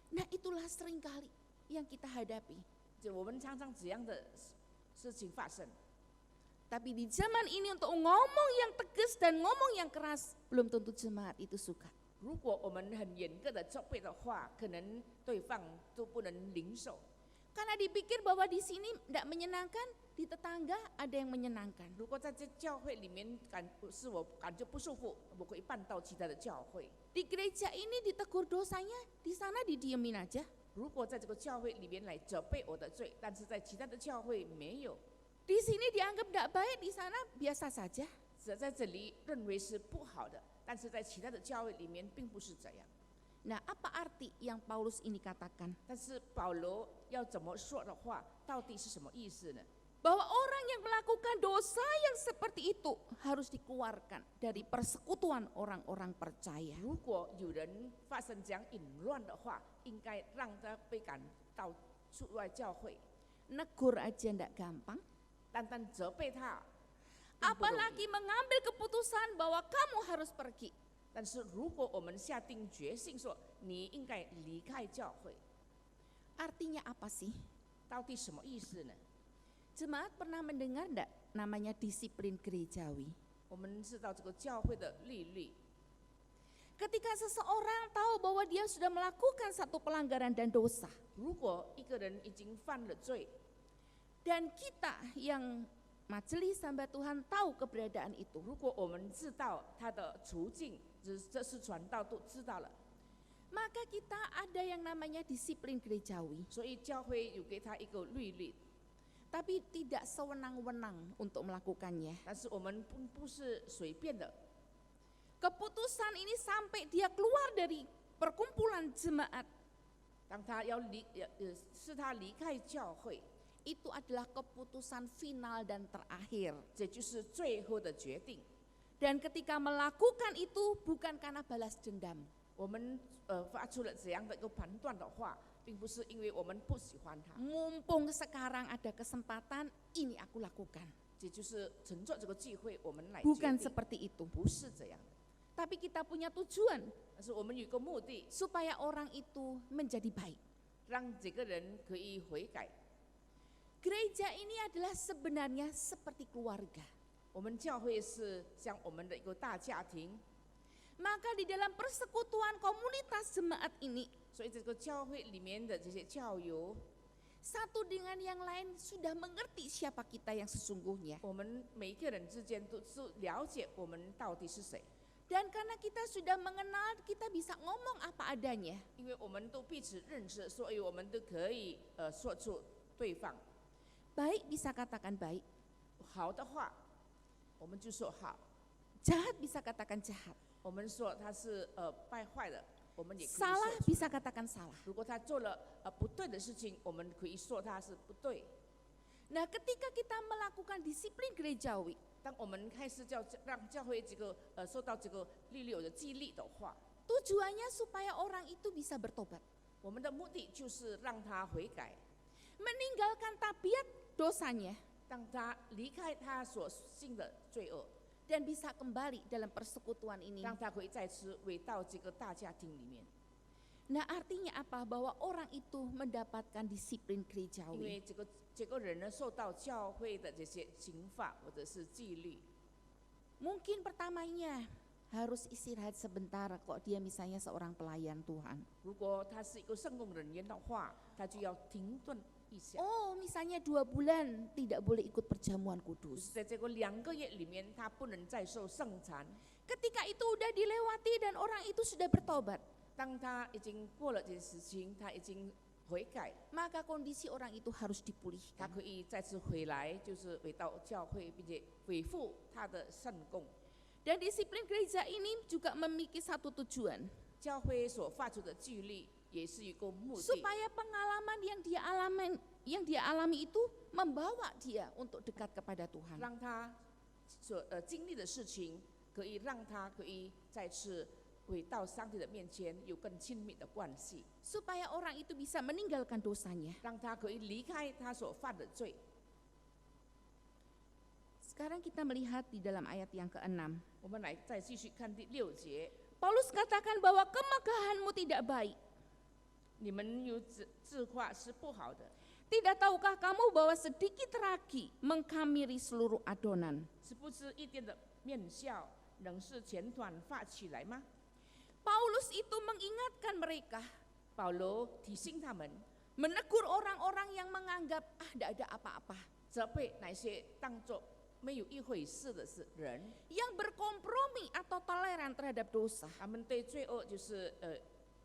Nah itulah seringkali yang kita hadapi. 就我们常常这样的事情发生。 Tapi di zaman ini untuk ngomong yang tegas dan ngomong yang keras, belum tentu jemaat itu suka. 如果我们很严格的责备的话，可能对方都不能领受。 Karena dipikir bahwa di sini tidak menyenangkan, di tetangga ada yang menyenangkan. 如果在这教会里面是我感觉不舒服，我可以搬到其他的教会。 Di gereja ini ditegur dosanya, di sana didiemin aja. 如果在这个教会里面来责备我的罪，但是在其他的教会没有， Di sini dianggap tidak baik, di sana biasa saja. 只在这里认为是不好的，但是在其他的教会里面并不是这样。 Nah, apa arti yang Paulus ini katakan? 但是保罗要怎么说的话，到底是什么意思呢？ Bahwa orang yang melakukan dosa yang seperti itu harus dikeluarkan dari persekutuan orang-orang percaya. 如果有人发生这样淫乱的话，应该让他被赶到出外教会， Negur aja tidak gampang, 单单责备他，并不容易 apalagi mengambil keputusan bahwa kamu harus pergi. 但是如果我们下定决心说你应该离开教会， Artinya apa sih? 到底什么意思呢？ Jemaat pernah mendengar enggak namanya disiplin gerejawi? 我们知道这个教会的律例， Ketika seseorang tahu bahwa dia sudah melakukan satu pelanggaran dan dosa, 如果一个人已经犯了罪， dan kita yang majelis hamba Tuhan tahu keberadaan itu, 如果我们知道他的处境，这是传道都知道了， maka kita ada yang namanya disiplin gerejawi, 所以教会有给他一个律例， tapi tidak sewenang-wenang untuk melakukannya. 但是我们不是随便的。 Keputusan ini sampai dia keluar dari perkumpulan jemaat, 当他是他离开教会， itu adalah keputusan final dan terakhir. 这就是最后的决定。 Dan ketika melakukan itu bukan karena balas dendam, 我们发出了这样的一个判断的话，并不是因为我们不喜欢他， mumpung sekarang ada kesempatan, ini aku lakukan. 这就是乘着这个机会我们来决 Bukan 定， seperti itu. 不是这样的。 Tapi kita punya tujuan 但是我们有一个目的， supaya orang itu menjadi baik. 让这个人可以悔改。 Gereja ini adalah sebenarnya seperti keluarga. 我们教会是像我们的一个大家庭， Maka di dalam persekutuan komunitas jemaat ini, 所以这个教会里面的这些教友， satu dengan yang lain sudah mengerti siapa kita yang sesungguhnya. 我们每一个人之间都是了解我们到底是谁， Dan karena kita sudah mengenal, kita bisa ngomong apa adanya. 因为我们都彼此认识，所以我们都可以说出对方 Baik bisa katakan baik, 好的话，我们就说好； jahat bisa katakan jahat, 我们说他是败坏的，我们也可以 salah 说出。 bisa katakan salah. 如果他做了不对的事情，我们可以说他是不对。 Nah, ketika kita melakukan disiplin gerejawi, 当我们开始让教会这个受到这个律例的激励的话， tujuannya supaya orang itu bisa bertobat, 我们的目的就是让他悔改， meninggalkan tabiat dosanya, 让他离开他所信的罪恶， dan bisa kembali dalam persekutuan ini. 让他可以再次回到这个大家庭里面。 Nah, artinya apa? Bahwa orang itu mendapatkan disiplin 因 gerejawi. 为这个人呢，受到教会的这些刑罚或者是纪律， Mungkin pertamanya harus istirahat sebentar kok dia misalnya seorang pelayan Tuhan. 如果他是一个圣工人员的话，他就要停顿一下。 Oh, misalnya 2 bulan tidak boleh ikut perjamuan 就是 kudus. 在这个2个月里面，他不能再受圣餐。 Ketika itu udah dilewati dan orang itu sudah bertobat, 当他已经过了这件事情，他已经悔改， maka kondisi orang itu harus 他 dipulihkan. 可以再次回来，就是回到教会，并且恢复他的圣工。 Dan disiplin gereja ini juga memiliki satu tujuan, 教会所发出的纪律也是一个目的， supaya pengalaman yang dia alami itu membawa dia untuk dekat kepada Tuhan. 让他所经历的事情，可以让他可以再次回到上帝的面前，有更亲密的关系， Supaya orang itu bisa meninggalkan dosanya. 让他可以离开他所犯的罪。 Sekarang kita melihat di dalam ayat yang ke-6. 我们来再继续看第6节， Paulus katakan bahwa kemegahanmu tidak baik. 你们有自夸是不好的， Tidak tahukah kamu bahwa sedikit ragi mengkamiri seluruh adonan? 是不是一点的面笑能是全团发起来吗？ Paulus itu mengingatkan mereka, 保罗提醒他们， menegur orang-orang yang menganggap tidak ada apa-apa, 责备那些当作没有一回事的人， yang berkompromi atau toleran terhadap dosa. 他们对罪恶就是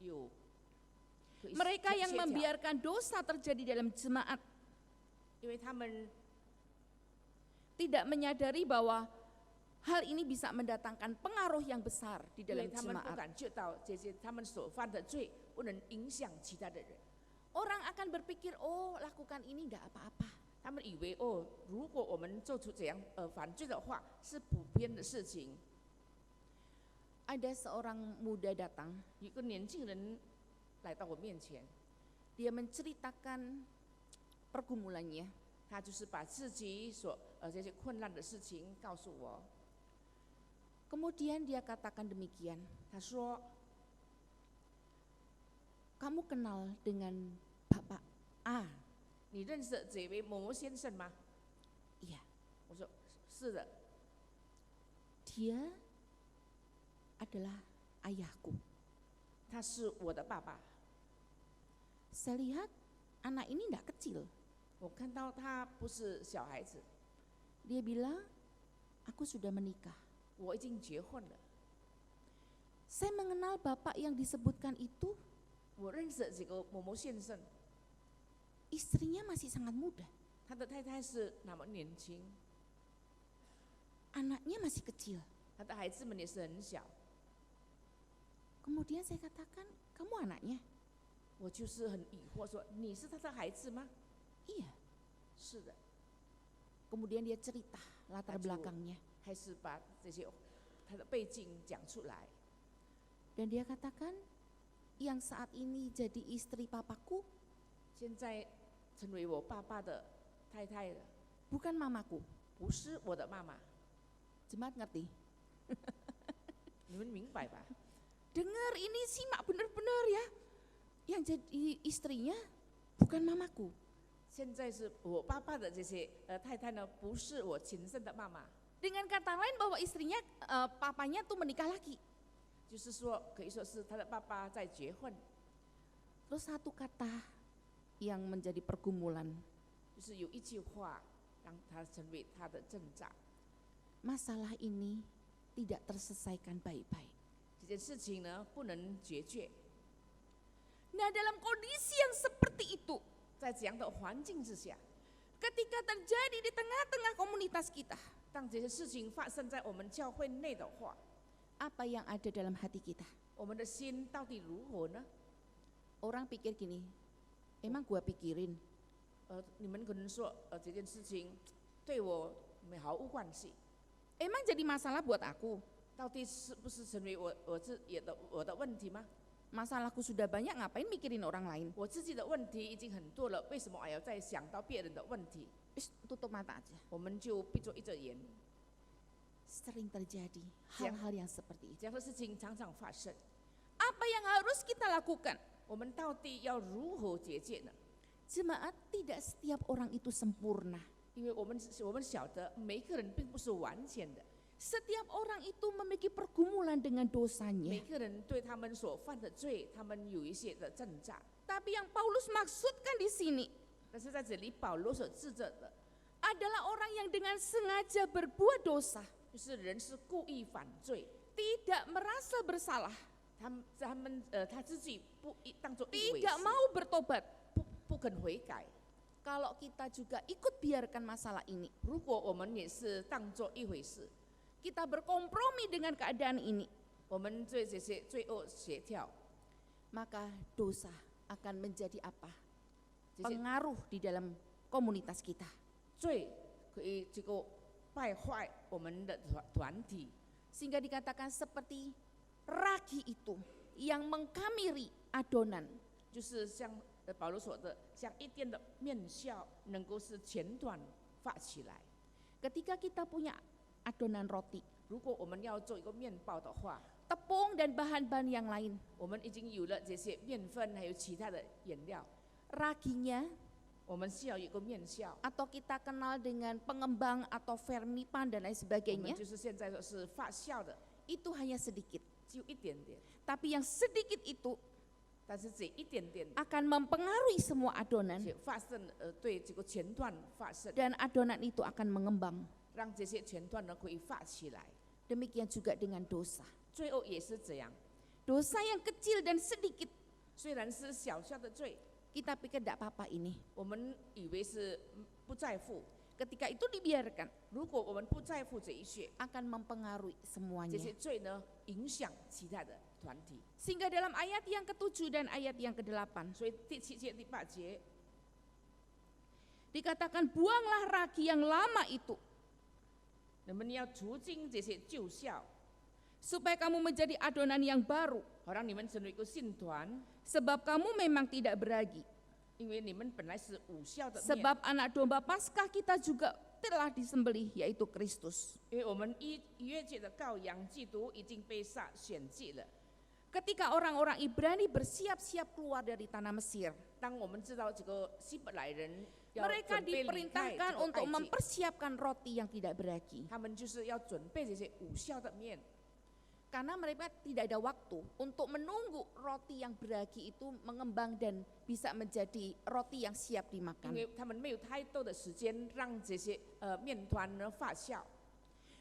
有 Mereka yang 协调， membiarkan dosa terjadi dalam jemaat 因为他们 tidak menyadari bahwa hal ini bisa mendatangkan pengaruh yang besar di 因为 dalam 他们不 jemaat. 感觉到这些他们所犯的罪不能影响其他的人， Orang akan berpikir, oh lakukan ini enggak apa-apa. 他们以为如果我们做出这样犯罪的话，是普遍的事情。 Ada seorang muda datang, 一个年轻人来到我面前， dia menceritakan pergumulannya. 他就是把自己所这些困难的事情告诉我。 Kemudian dia katakan demikian, 他说 kamu kenal dengan Bapak A? 你认识这位某某先生吗？ Iya, 我说是的， dia adalah ayahku. 他是我的爸爸。 Saya lihat anak ini tidak kecil. 我看到他不是小孩子， Dia bilang, aku sudah menikah. 我已经结婚了。 Saya mengenal bapak yang disebutkan itu, 我认识这个某某先生， istrinya masih sangat muda, 他的太太是那么年轻， anaknya masih kecil. 他的孩子们也是很小。 Kemudian saya katakan, kamu anaknya? 我就是很疑惑说，你是他的孩子吗？ Iya. 是的， Kemudian dia cerita latar Maju. belakangnya. 开始把这些他的背景讲出来。 Dan dia katakan, yang saat ini jadi istri papaku 现在成为我爸爸的太太了， bukan mamaku. 不是我的妈妈， Jemaat ngerti? 你们明白吧？ Dengar ini simak benar-benar ya. Yang jadi istrinya bukan mamaku. 现在是我爸爸的这些太太呢，不是我亲生的妈妈， Dengan kata lain bahwa istrinya, papanya tuh menikah lagi. 就是说可以说是他的爸爸在结婚， Terus satu kata yang menjadi pergumulan, 就是有一句话让他成为他的挣扎。 masalah ini tidak terselesaikan baik-baik. 这件事情呢不能决绝， Nah, dalam kondisi yang seperti itu, 在这样的环境之下， ketika terjadi di tengah-tengah komunitas kita, 当这些事情发生在我们教会内的话， apa yang ada dalam hati kita? 我们的心到底如何呢？ Orang pikir gini, emang gua pikirin, 你们可能说，这件事情对我毫无关系， emang jadi masalah buat aku? 到底是不是成为我的问题吗？ Masalahku sudah banyak, ngapain mikirin orang lain? 我自己的问题已经很多了，为什么还要再想到别人的问题？ Tutup mata aja. 我们就闭着一只眼， Sering terjadi Siap. hal-hal yang seperti itu. 这样的事情常常发生。 Apa yang harus kita lakukan? 我们到底要如何解决呢？ Jemaat, tidak setiap orang itu sempurna. 因为我们晓得每一个人并不是完全的， Setiap orang itu memiliki pergumulan dengan 每 dosanya. 个人对他们所犯的罪，他们有一些的挣扎。 Tapi yang Paulus maksudkan di sini 但是在这里，保罗所指责的， adalah orang yang dengan sengaja berbuat dosa, 就是人是故意犯罪， tidak merasa bersalah, 他自己不当做一回 tidak 事， mau bertobat. 不肯悔改。 Kalau kita juga ikut biarkan masalah ini, 如果我们也是当做一回事， kita berkompromi dengan keadaan ini, 我们对这些罪恶协调， maka dosa akan menjadi apa? 这些 Pengaruh di dalam komunitas kita. 罪可以这个败坏我们的团体， Sehingga dikatakan seperti ragi itu yang mengkamiri adonan. 就是像保罗说的，像一点的面笑能够是前端发起来。 Ketika kita punya adonan roti, 如果我们要做一个面包的话， tepung dan bahan-bahan yang lain, 我们已经有了这些面粉，还有其他的原料， raginya 我们需要一个面笑。 atau kita kenal dengan pengembang atau fermipan dan lain 我们 sebagainya, 就是现在说是发酵的， itu hanya sedikit. 只有一点点， Tapi yang sedikit itu 但是这一点点 akan mempengaruhi semua adonan 且发生，对这个前段发生， dan adonan itu akan mengembang. 让这些前段呢可以发起来。 Demikian juga dengan dosa. 最后也是这样， Dosa yang kecil dan sedikit, 虽然是小小的罪， kita pikir tidak apa-apa ini. 我们以为是不在乎。 Ketika itu dibiarkan, 如果我们不在乎这一些， akan mempengaruhi 这 semuanya. 些罪呢影响其他的团体。 Sehingga dalam ayat yang ke-7 dan ayat yang ke-8, 所以第7节、第8节 dikatakan buanglah ragi yang lama itu, 你们要除尽这些旧酵， supaya kamu menjadi adonan yang baru. 好让你们成为一个信团， Sebab kamu memang tidak beragi. 因为你们本来是无效的面， Sebab anak domba Paskah kita juga telah disembelih, yaitu Kristus. 因为我们逾越节的羔羊基督已经被献祭了。 Ketika orang-orang Ibrani bersiap-siap keluar dari tanah Mesir, 当我们知道这个希伯来人要 mereka 准备离开 diperintahkan 这个 untuk 埃及， mempersiapkan roti yang tidak beragi. 他们就是要准备这些无效的面。Karena mereka tidak ada waktu untuk menunggu roti yang beragi itu mengembang dan bisa menjadi roti yang siap 因 dimakan. 为他们没有太多的时间让这些面团呢发酵。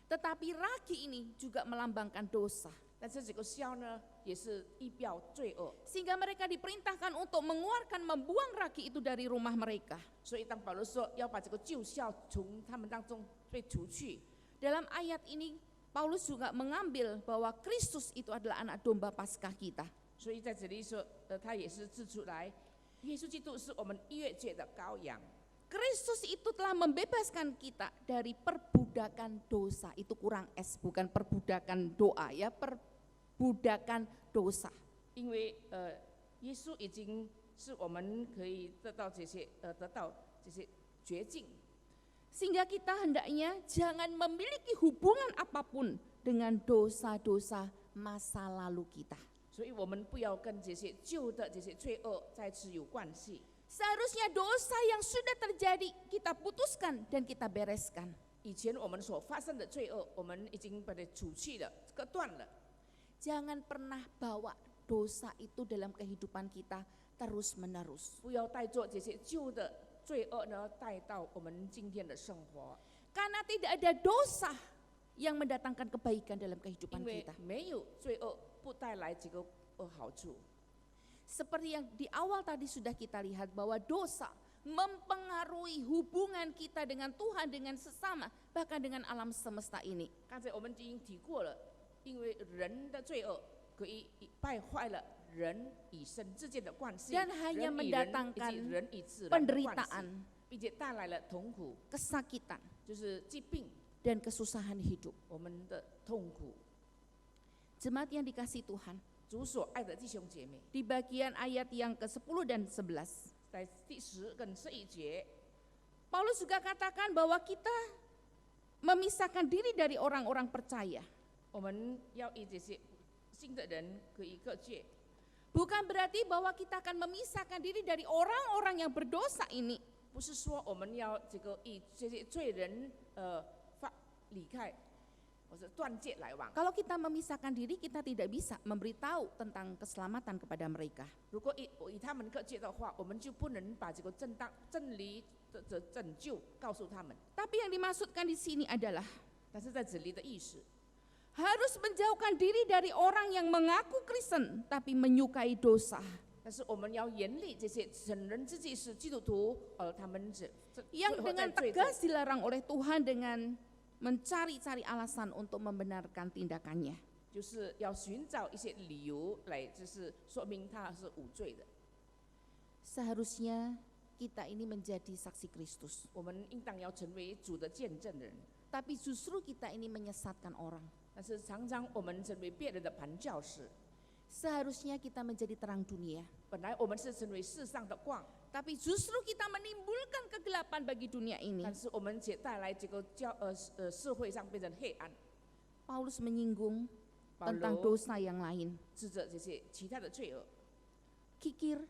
Tetapi ragi ini juga melambangkan dosa. 但是这个酵呢，也是预表罪恶。 Sehingga mereka diperintahkan untuk mengeluarkan, membuang ragi itu dari rumah mereka. 所以当保罗说要把这个旧酵从他们当中被除去， Dalam ayat ini Paulus juga mengambil bahwa Kristus itu adalah anak domba Paskah kita. 所以在这里说，他也是指出来，耶稣基督是我们越界的羔羊。 Kristus itu telah membebaskan kita dari perbudakan dosa. Itu kurang S, bukan perbudakan doa ya, perbudakan dosa. 因为耶稣已经是我们可以得到这些绝境。 Sehingga kita hendaknya jangan memiliki hubungan apapun dengan dosa-dosa masa lalu kita. 所以我们不要跟这些旧的这些罪恶再次有关系。 Seharusnya dosa yang sudah terjadi kita putuskan dan kita bereskan. 以前我们所发生的罪恶，我们已经把它除去了，割断了。 Jangan pernah bawa dosa itu dalam kehidupan kita terus-menerus. 不要带着这些旧的罪恶呢，带到我们今天的生活。 Karena tidak ada dosa yang mendatangkan kebaikan dalam kehidupan 因为 kita. 没有罪恶不带来这个好处。 Seperti yang di awal tadi sudah kita lihat bahwa dosa mempengaruhi hubungan kita dengan Tuhan, dengan sesama, bahkan dengan alam semesta ini. 刚才我们已经提过了，因为人的罪恶可以败坏了人与神之间的关系， Dan hanya 人与人以及 mendatangkan 人与自然的关系， penderitaan, 并且带来了痛苦， kesakitan, 就是疾病， dan kesusahan hidup. 我们的痛苦。 Jemaat yang dikasihi Tuhan, 主所爱的弟兄姐妹， di bagian ayat yang ke-10 dan 11, 在第10跟11节， Paulus juga katakan bahwa kita memisahkan diri dari orang-orang percaya. 我们要与这些新的人可以隔绝， Bukan berarti bahwa kita akan memisahkan diri dari orang-orang yang berdosa ini. 不是说我们要这个与这些罪人离开，或者断绝来往。 Kalau kita memisahkan diri, kita tidak bisa memberitahu tentang keselamatan kepada mereka. 如果与他们隔绝的话，我们就不能把这个真理的拯救告诉他们。 Tapi yang dimaksudkan di sini adalah 但是在这里的意思， harus menjauhkan diri dari orang yang mengaku Kristen tapi menyukai dosa. 但是我们要严厉这些承认自己是基督徒，他们Yang dengan tegas dilarang oleh Tuhan dengan mencari-cari alasan untuk membenarkan tindakannya. 就是要寻找一些理由来，就是说明他是无罪的。 Seharusnya kita ini menjadi saksi Kristus. 我们应当要成为主的见证人， Tapi justru kita ini menyesatkan orang. 但是常常我们成为别人的传教士。 Seharusnya kita menjadi terang dunia. 本来我们是成为世上的光， Tapi justru kita menimbulkan kegelapan bagi dunia ini. 但是我们却带来这个社会上变成黑暗。 Paulus menyinggung 保 tentang 罗 dosa yang lain. 指着这些其他的罪恶， Kikir,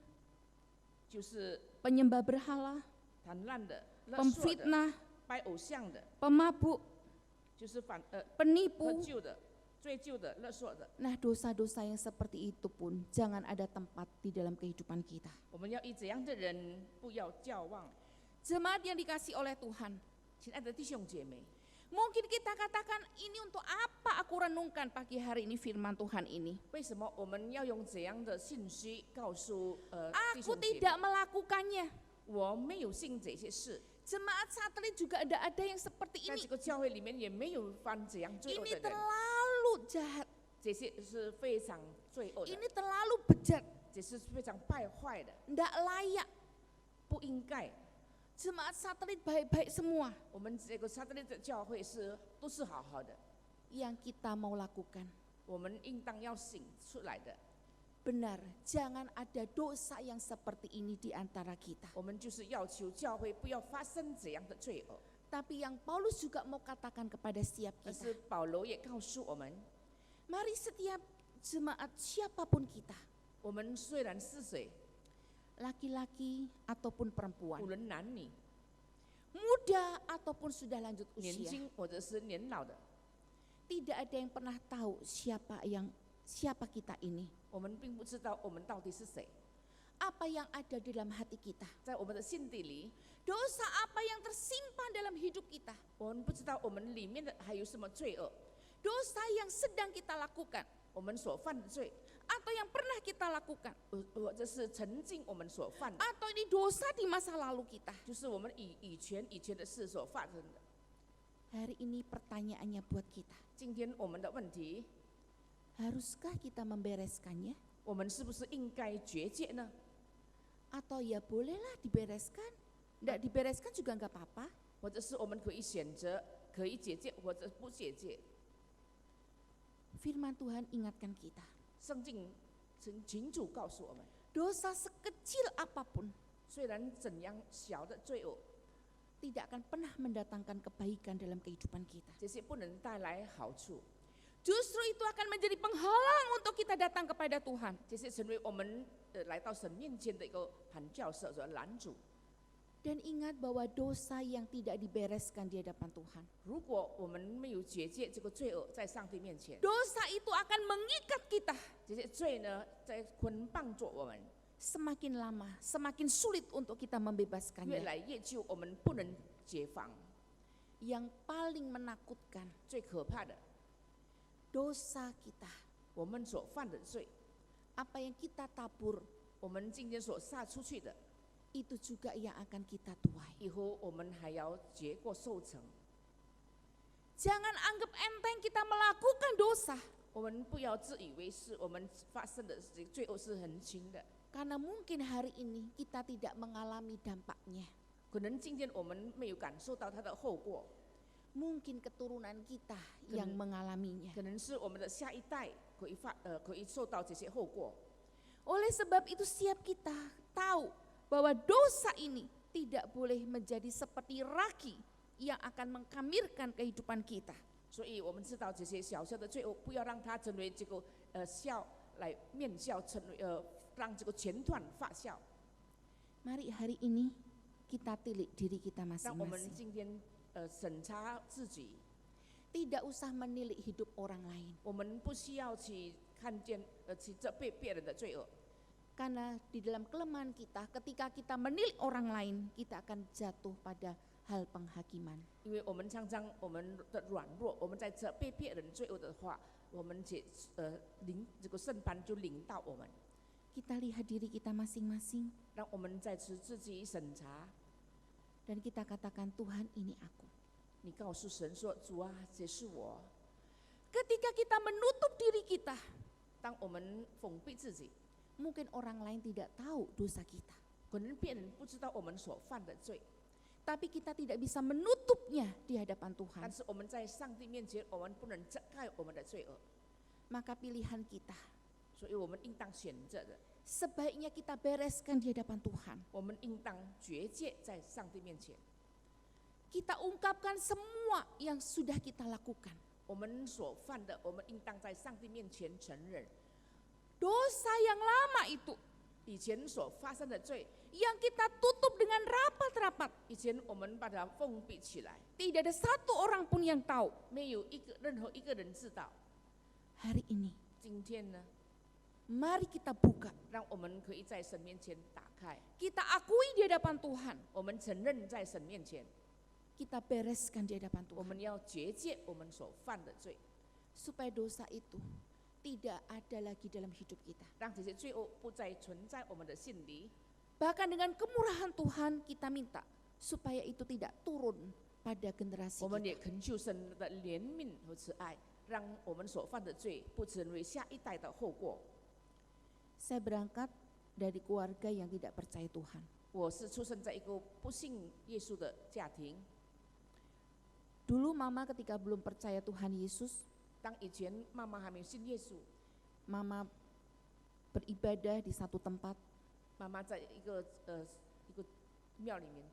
就是 penyembah berhala, 贪婪的、勒索的、 pemfitnah, 拜偶像的， pemabuk, 就是喝 penipu. 酒的、醉酒的、勒索的。 Nah, dosa-dosa yang seperti itu pun jangan ada tempat di dalam kehidupan kita. 我们要以这样的人不要交往。 Jemaat yang dikasih oleh Tuhan, 亲爱的弟兄姐妹， mungkin kita katakan ini untuk apa aku renungkan pagi hari ini firman Tuhan ini. 为什么我们要用这样的信息告诉弟 Aku 兄姐妹？ tidak melakukannya. 我没有信这些事， Jemaat satelit juga ada yang seperti 在 ini. 这个教会里面也没有犯这样罪恶 Ini 的人， terlalu jahat, 这些是非常罪恶的， ini terlalu bejat, 这是非常败坏的， tidak layak. 不应该。 Jemaat satelit baik-baik semua. 我们这个撒旦的教会都是好好的， Yang kita mau lakukan, 我们应当要醒出来的。 benar, jangan ada dosa yang seperti ini di antara kita. 我们就是要求教会不要发生这样的罪恶。 Tapi yang Paulus juga mau katakan kepada setiap 但 kita, 是保罗也告诉我们， mari setiap jemaat siapapun kita, 我们虽然是谁， laki-laki ataupun 无 perempuan, 论男女， muda ataupun sudah lanjut 年 usia, 轻或者是年老的， Tidak ada yang pernah tahu siapa kita ini. 我们并不知道我们到底是谁， Apa yang ada di dalam hati kita. 在我们的心底里， Dosa apa yang tersimpan dalam hidup kita. 我们不知道我们里面的还有什么罪恶， Dosa yang sedang kita lakukan. 我们所犯的罪， Atau yang pernah kita lakukan. 或者是曾经我们所犯的， Atau ini dosa di masa lalu kita. 就是我们以前的事所发生的。 Hari ini pertanyaannya buat kita. 今天我们的问题， Haruskah kita membereskannya? 我们是不是应该绝戒呢？ Atau ya bolehlah dibereskan. Tidak dibereskan juga nggak apa-apa. 或者是我们可以选择可以解戒或者不解戒？ Firman Tuhan ingatkan kita. 圣经清楚告诉我们， Dosa sekecil apapun 虽然怎样小的罪恶， tidak akan pernah mendatangkan kebaikan dalam kehidupan kita. 这些不能带来好处， Justru itu akan menjadi penghalang untuk kita datang kepada Tuhan. 这些成为我们来到神面前的一个绊脚石和拦阻。 Dan ingat bahwa dosa yang tidak dibereskan di hadapan Tuhan. 如果我们没有解戒这个罪恶在上帝面前， Dosa itu akan mengikat kita. 这些罪呢在捆绑着我们， Semakin lama, semakin sulit untuk kita 越 membebaskannya. 来越久，我们不能解放。 Yang paling menakutkan, 最可怕的， dosa kita. 我们所犯的罪， Apa yang kita tabur, 我们今天所撒出去的， itu juga yang akan kita tuai. 以后我们还要结过受成。 Jangan anggap enteng kita melakukan dosa. 我们不要自以为是，我们发生的这罪恶是很轻的。 Karena mungkin hari ini kita tidak mengalami dampaknya. 可能今天我们没有感受到它的后果， Mungkin keturunan kita yang mengalaminya. 可能是我们的下一代可以受到这些后果。 Oleh sebab itu siap kita tahu bahwa dosa ini tidak boleh menjadi seperti raki yang akan mengkamirkan kehidupan kita. 所以我们知道这些小小的罪恶，不要让它成为这个笑来面笑，成为让这个钱团发笑。 Mari hari ini kita tilik diri kita 让我们 masing-masing. 今天审查自己， Tidak usah menilik hidup orang lain. 我们不需要去看见去责备别人的罪恶， Karena di dalam kelemahan kita, ketika kita menilik orang lain, kita akan jatuh pada hal penghakiman. 因为我们常常我们的软弱，我们在责备别人罪恶的话，我们这个审判就临到我们。 Kita lihat diri kita masing-masing 让我们再次自己审查， dan kita katakan Tuhan ini aku. 你告诉神说：“主啊，这是我。 Ketika kita menutup diri kita, ”当我们封闭自己， mungkin orang lain tidak tahu dosa kita. 可能别人不知道我们所犯的罪， Tapi kita tidak bisa menutupnya di hadapan Tuhan. 但是我们在上帝面前，我们不能遮盖我们的罪恶， Maka pilihan kita, 所以我们应当选择的， sebaiknya kita bereskan di hadapan Tuhan. 我们应当绝戒在上帝面前， Kita ungkapkan semua yang sudah kita lakukan. 我们所犯的，我们应当在上帝面前承认， Dosa yang lama itu, 以前所发生的罪， yang kita tutup dengan rapat-rapat. 以前我们把它封闭起来， Tidak ada satu orang pun yang tahu. 没有任何一个人知道。 Hari ini, 今天呢， mari kita buka. 让我们可以在神面前打开， Kita akui di hadapan Tuhan. 我们承认在神面前， Kita bereskan di hadapan 我 Tuhan. 们要绝戒我们所犯的罪， Supaya dosa itu tidak ada lagi dalam hidup kita. 让这些罪恶不再存在我们的心里。 Bahkan dengan kemurahan Tuhan kita minta supaya itu tidak turun pada generasi 我们 kita. 也恳求神的怜悯和慈爱，让我们所犯的罪不成为下一代的后果。 Saya berangkat dari keluarga yang tidak percaya Tuhan. 我是出生在一个不信耶稣的家庭， Dulu mama ketika belum percaya Tuhan Yesus, 当以前妈妈还没有信耶稣， mama beribadah di satu tempat. 妈妈在一个庙里面，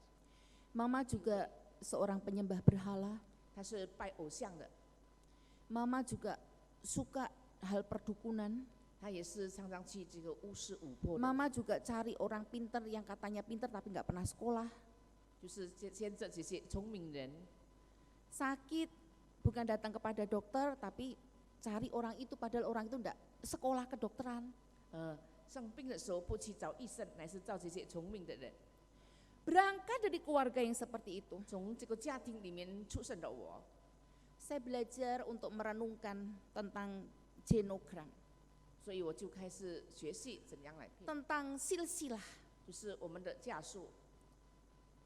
Mama juga seorang penyembah berhala. 她是拜偶像的， Mama juga suka hal perdukunan. 她也是常常去这个巫师巫婆的， Mama juga cari orang pinter yang katanya pinter tapi nggak pernah sekolah. 就是牵着这些聪明人， Sakit, bukan datang kepada dokter, tapi cari orang itu padahal orang itu enggak sekolah kedokteran. 生病的时候不去找医生，乃是找这些聪明的人。 Berangkat dari keluarga yang seperti itu, 从这个家庭里面出生的我， saya belajar untuk merenungkan tentang genogram, 所以我就开始学习怎样来拼， tentang silsilah 就是我们的家属，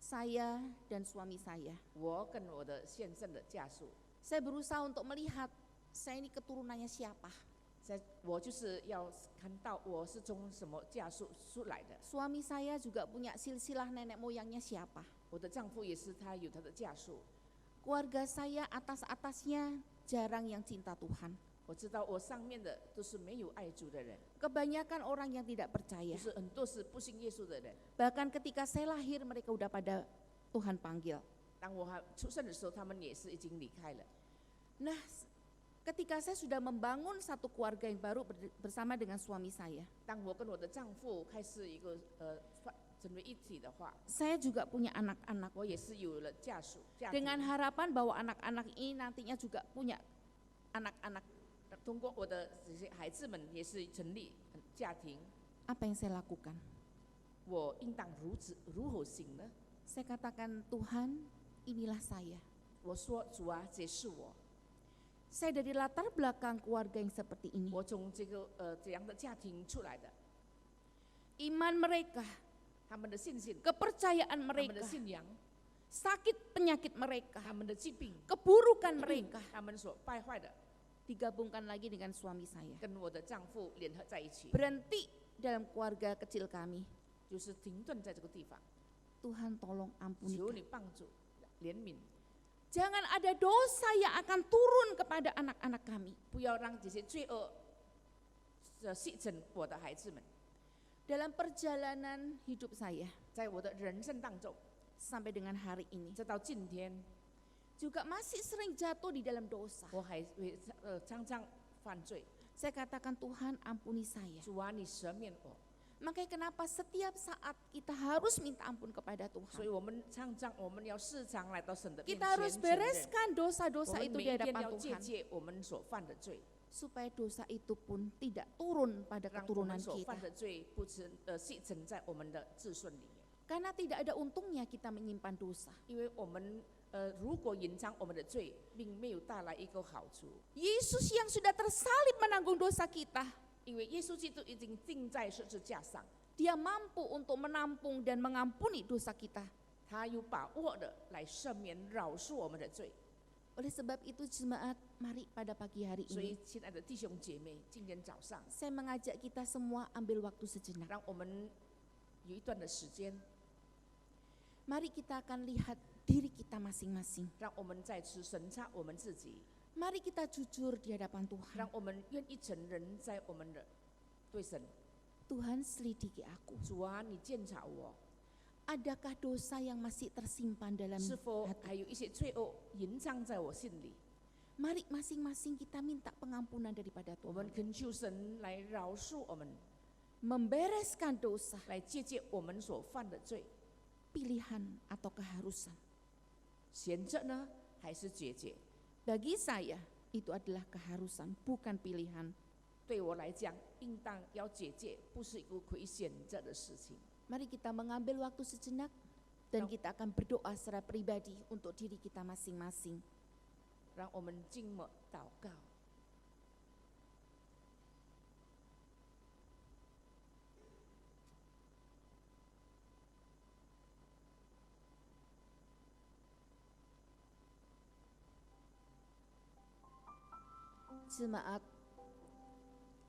saya dan suami saya. 我跟我的先生的家属， Saya berusaha untuk melihat saya ini keturunannya siapa. 我就是要看到我是从什么家属出来的。 Suami saya juga punya silsilah nenek moyangnya siapa. 我的丈夫也是，他有他的家属。 Keluarga saya atas-atasnya jarang yang cinta Tuhan. 我知道我上面的都是没有爱主的人， Kebanyakan orang yang tidak percaya. 就是很多是不信耶稣的人。 Bahkan ketika saya lahir mereka udah pada Tuhan panggil. 当我还出生的时候，他们也是已经离开了。 Nah, ketika saya sudah membangun satu keluarga yang baru bersama dengan suami saya, 当我跟我的丈夫开始一个成为一体的话， saya juga punya anak-anak. 我也是有了家属家庭。 Dengan harapan bahwa anak-anak ini nantinya juga punya anak-anak. 通过我的这些孩子们也是成立家庭， Apa yang saya lakukan? 我应当如何行呢？ Saya katakan, Tuhan, inilah saya. 我说主啊，这是我， Saya dari latar belakang keluarga yang seperti ini. 我从这样的家庭出来的， Iman mereka, 他们的信心， kepercayaan 他们的 mereka, 信仰， sakit penyakit mereka, 他们的疾病， keburukan mereka 他们所败坏的， digabungkan lagi dengan suami saya. 跟我的丈夫联合在一起， Berhenti dalam keluarga kecil kami. 就是停顿在这个地方。 Tuhan tolong ampuni 求 kami. 你帮助怜悯， Jangan ada dosa yang akan turun kepada anak-anak kami. 不要让这些罪恶吸尘我的孩子们。 Dalam perjalanan hidup saya 在我的人生当中， sampai dengan hari ini, 直到今天， juga masih sering jatuh di dalam dosa. 我还会常常犯罪。 Saya katakan, Tuhan ampuni saya. 主啊，你赦免我。 Makanya kenapa setiap saat kita harus minta ampun kepada 所以 Tuhan. 我们要时常来到神的面 Kita 前 harus 承认， bereskan 我 dosa-dosa 们 itu 每 di 一天 hadapan 要戒 Tuhan. 戒我们所犯的罪， Supaya dosa itu pun tidak turun pada 让我 keturunan 们所 kita. 犯的罪不吸尘在我们的子孙里面。 Karena tidak ada untungnya kita menyimpan dosa. 因为我们如果隐藏我们的罪，并没有带来一个好处。 Yesus yang sudah tersalib menanggung dosa kita, 因为耶稣基督已经钉在十字架上， Dia mampu untuk menampung dan mengampuni dosa kita. 他有把握的来赦免、饶恕我们的罪。 Oleh sebab itu jemaat, mari pada pagi hari 所以 ini 亲爱的弟兄姐妹，今天早上， saya mengajak kita semua ambil waktu sejenak. 让我们有一段的时间， Mari kita akan lihat diri kita masing-masing. 让我们再次审查我们自己， Mari kita jujur di hadapan 让 Tuhan. 我们愿意承认在我们的对神， Tuhan selidiki aku. 主啊，你鉴察我， Adakah dosa yang masih tersimpan dalam 是否 hati? 还有一些罪恶隐藏在我心里？ Mari masing-masing kita minta pengampunan daripada 我们 Tuhan. 恳求神来饶恕我们， Membereskan dosa, 来戒戒我们所犯的罪， pilihan atau keharusan. 闲着呢，还是节节？ Bagi saya, itu adalah keharusan, bukan pilihan. 对我来讲，应当要节戒，不是一个可以选择的事情。 Mari kita mengambil waktu sejenak dan kita akan berdoa secara pribadi untuk diri kita masing-masing. 让我们静默祷告。 Jemaat,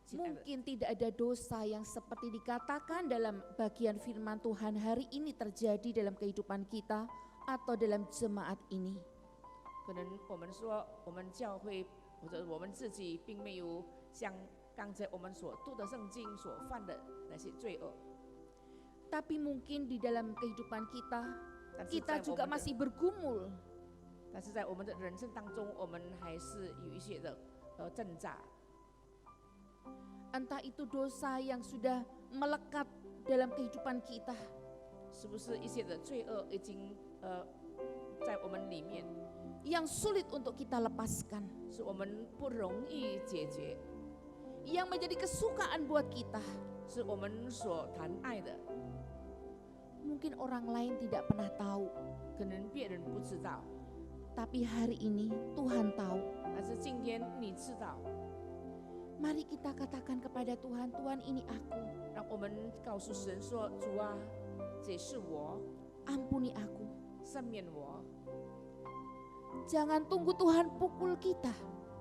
亲爱的， mungkin tidak ada dosa yang seperti dikatakan dalam bagian firman Tuhan hari ini terjadi dalam kehidupan kita atau dalam jemaat ini. 可能我们说，我们教会或者我们自己，并没有像刚才我们所读的圣经所犯的那些罪恶， Tapi mungkin di dalam kehidupan kita, 但是 kita 在 juga 我们的 masih bergumul. 但是在我们的人生当中，我们还是有一些的挣扎。 Entah itu dosa yang sudah melekat dalam kehidupan kita, 是不是一些的罪恶已经在我们里面？ yang sulit untuk kita lepaskan, 是我们不容易解决， yang menjadi kesukaan buat kita. 是我们所谈爱的， Mungkin orang lain tidak pernah tahu, 可能别人不知道， tapi hari ini Tuhan tahu. 但是今天你知道。 Mari kita katakan kepada Tuhan, Tuhan ini aku, 让我们告诉神说：“主啊，这是我， ampuni aku. 赦免我， Jangan tunggu Tuhan pukul kita.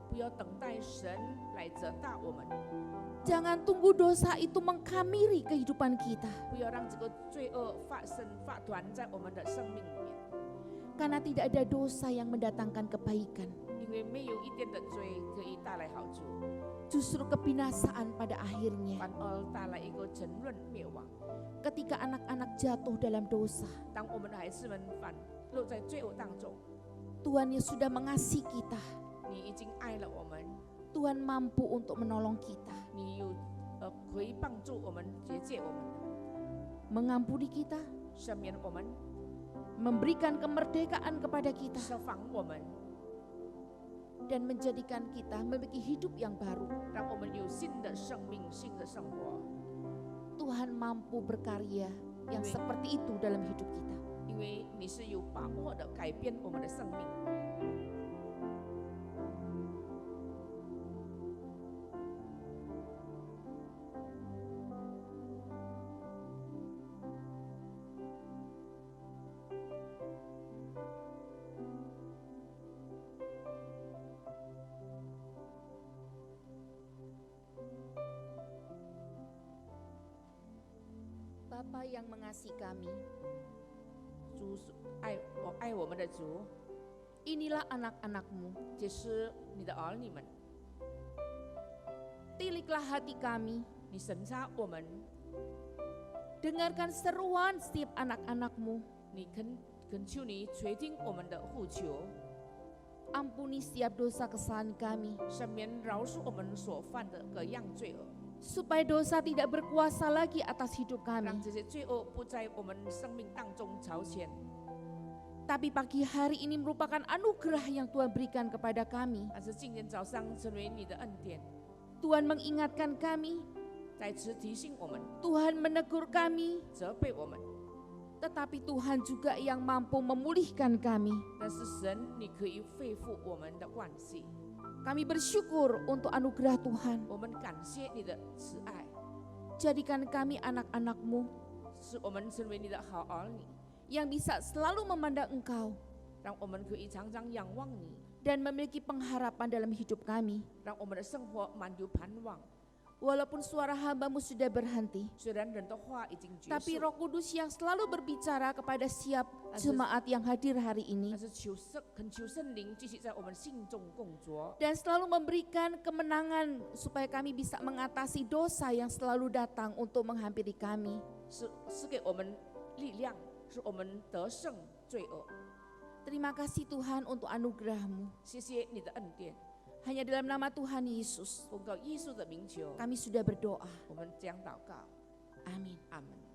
不要等待神来责打我们， Jangan tunggu dosa itu mengkamiri kehidupan kita. 不要让这个罪恶发团在我们的生命里面， Karena tidak ada dosa yang mendatangkan kebaikan. 因为没有一点的罪可以带来好处， Justru kebinasaan pada akhirnya 反而带来一个沉沦灭亡。 ketika anak-anak jatuh dalam dosa. 当我们的孩子们落在罪恶当中， Tuhan yang sudah mengasihi kita. 你已经爱了我们， Tuhan mampu untuk menolong kita. 你有可以帮助我们、结界我们的， Mengampuni kita. 赦免我们， Memberikan kemerdekaan kepada kita. 释放我们， Dan menjadikan kita memiliki hidup yang baru. 让我们有新的生命、新的生活。 Tuhan mampu berkarya yang seperti itu dalam hidup kita. 因为你是有把握的改变我们的生命。 Bapa yang mengasihi kami, 主是爱我们的主， inilah anak-anak-Mu. 这是你的儿女们， Tiliklah hati kami, 你审查我们， dengarkan seruan setiap anak-anak-Mu. 你恳求你垂听我们的呼求， Ampuni setiap dosa kesalahan kami, 赦免饶恕我们所犯的各样罪恶， supaya dosa tidak berkuasa lagi atas hidup 让 kami. 这些罪恶不在我们生命当中朝前。 Tapi pagi hari ini merupakan anugerah yang Tuhan berikan kepada kami. 但是今天早上成为你的恩典， Tuhan mengingatkan kami, 再次提醒我们， Tuhan menegur kami, 责备我们。 tetapi Tuhan juga yang mampu memulihkan kami. 但是神，你可以恢复我们的关系。 Kami bersyukur untuk anugerah Tuhan. 我们感谢你的慈爱， Jadikan kami anak-anak-Mu 使我们成为你的好儿女， yang bisa selalu memandang Engkau 让我们可以常常仰望你， dan memiliki pengharapan dalam hidup kami. 让我们的生活满有盼望。 Walaupun suara hamba-Mu sudah berhenti, 虽然人的话已经结 tapi 束， Roh Kudus yang selalu berbicara kepada setiap jemaat yang hadir hari ini 但是恳求圣灵继续在我们心中工作， dan selalu memberikan kemenangan supaya kami bisa mengatasi dosa yang selalu datang untuk menghampiri kami. 是给我们力量，使我们得胜罪恶。 Terima kasih Tuhan untuk anugerah-Mu. 谢谢你的恩典， Hanya dalam nama Tuhan Yesus 奉告耶稣的名求， kami sudah berdoa. 我们将祷告， Amin. 阿门。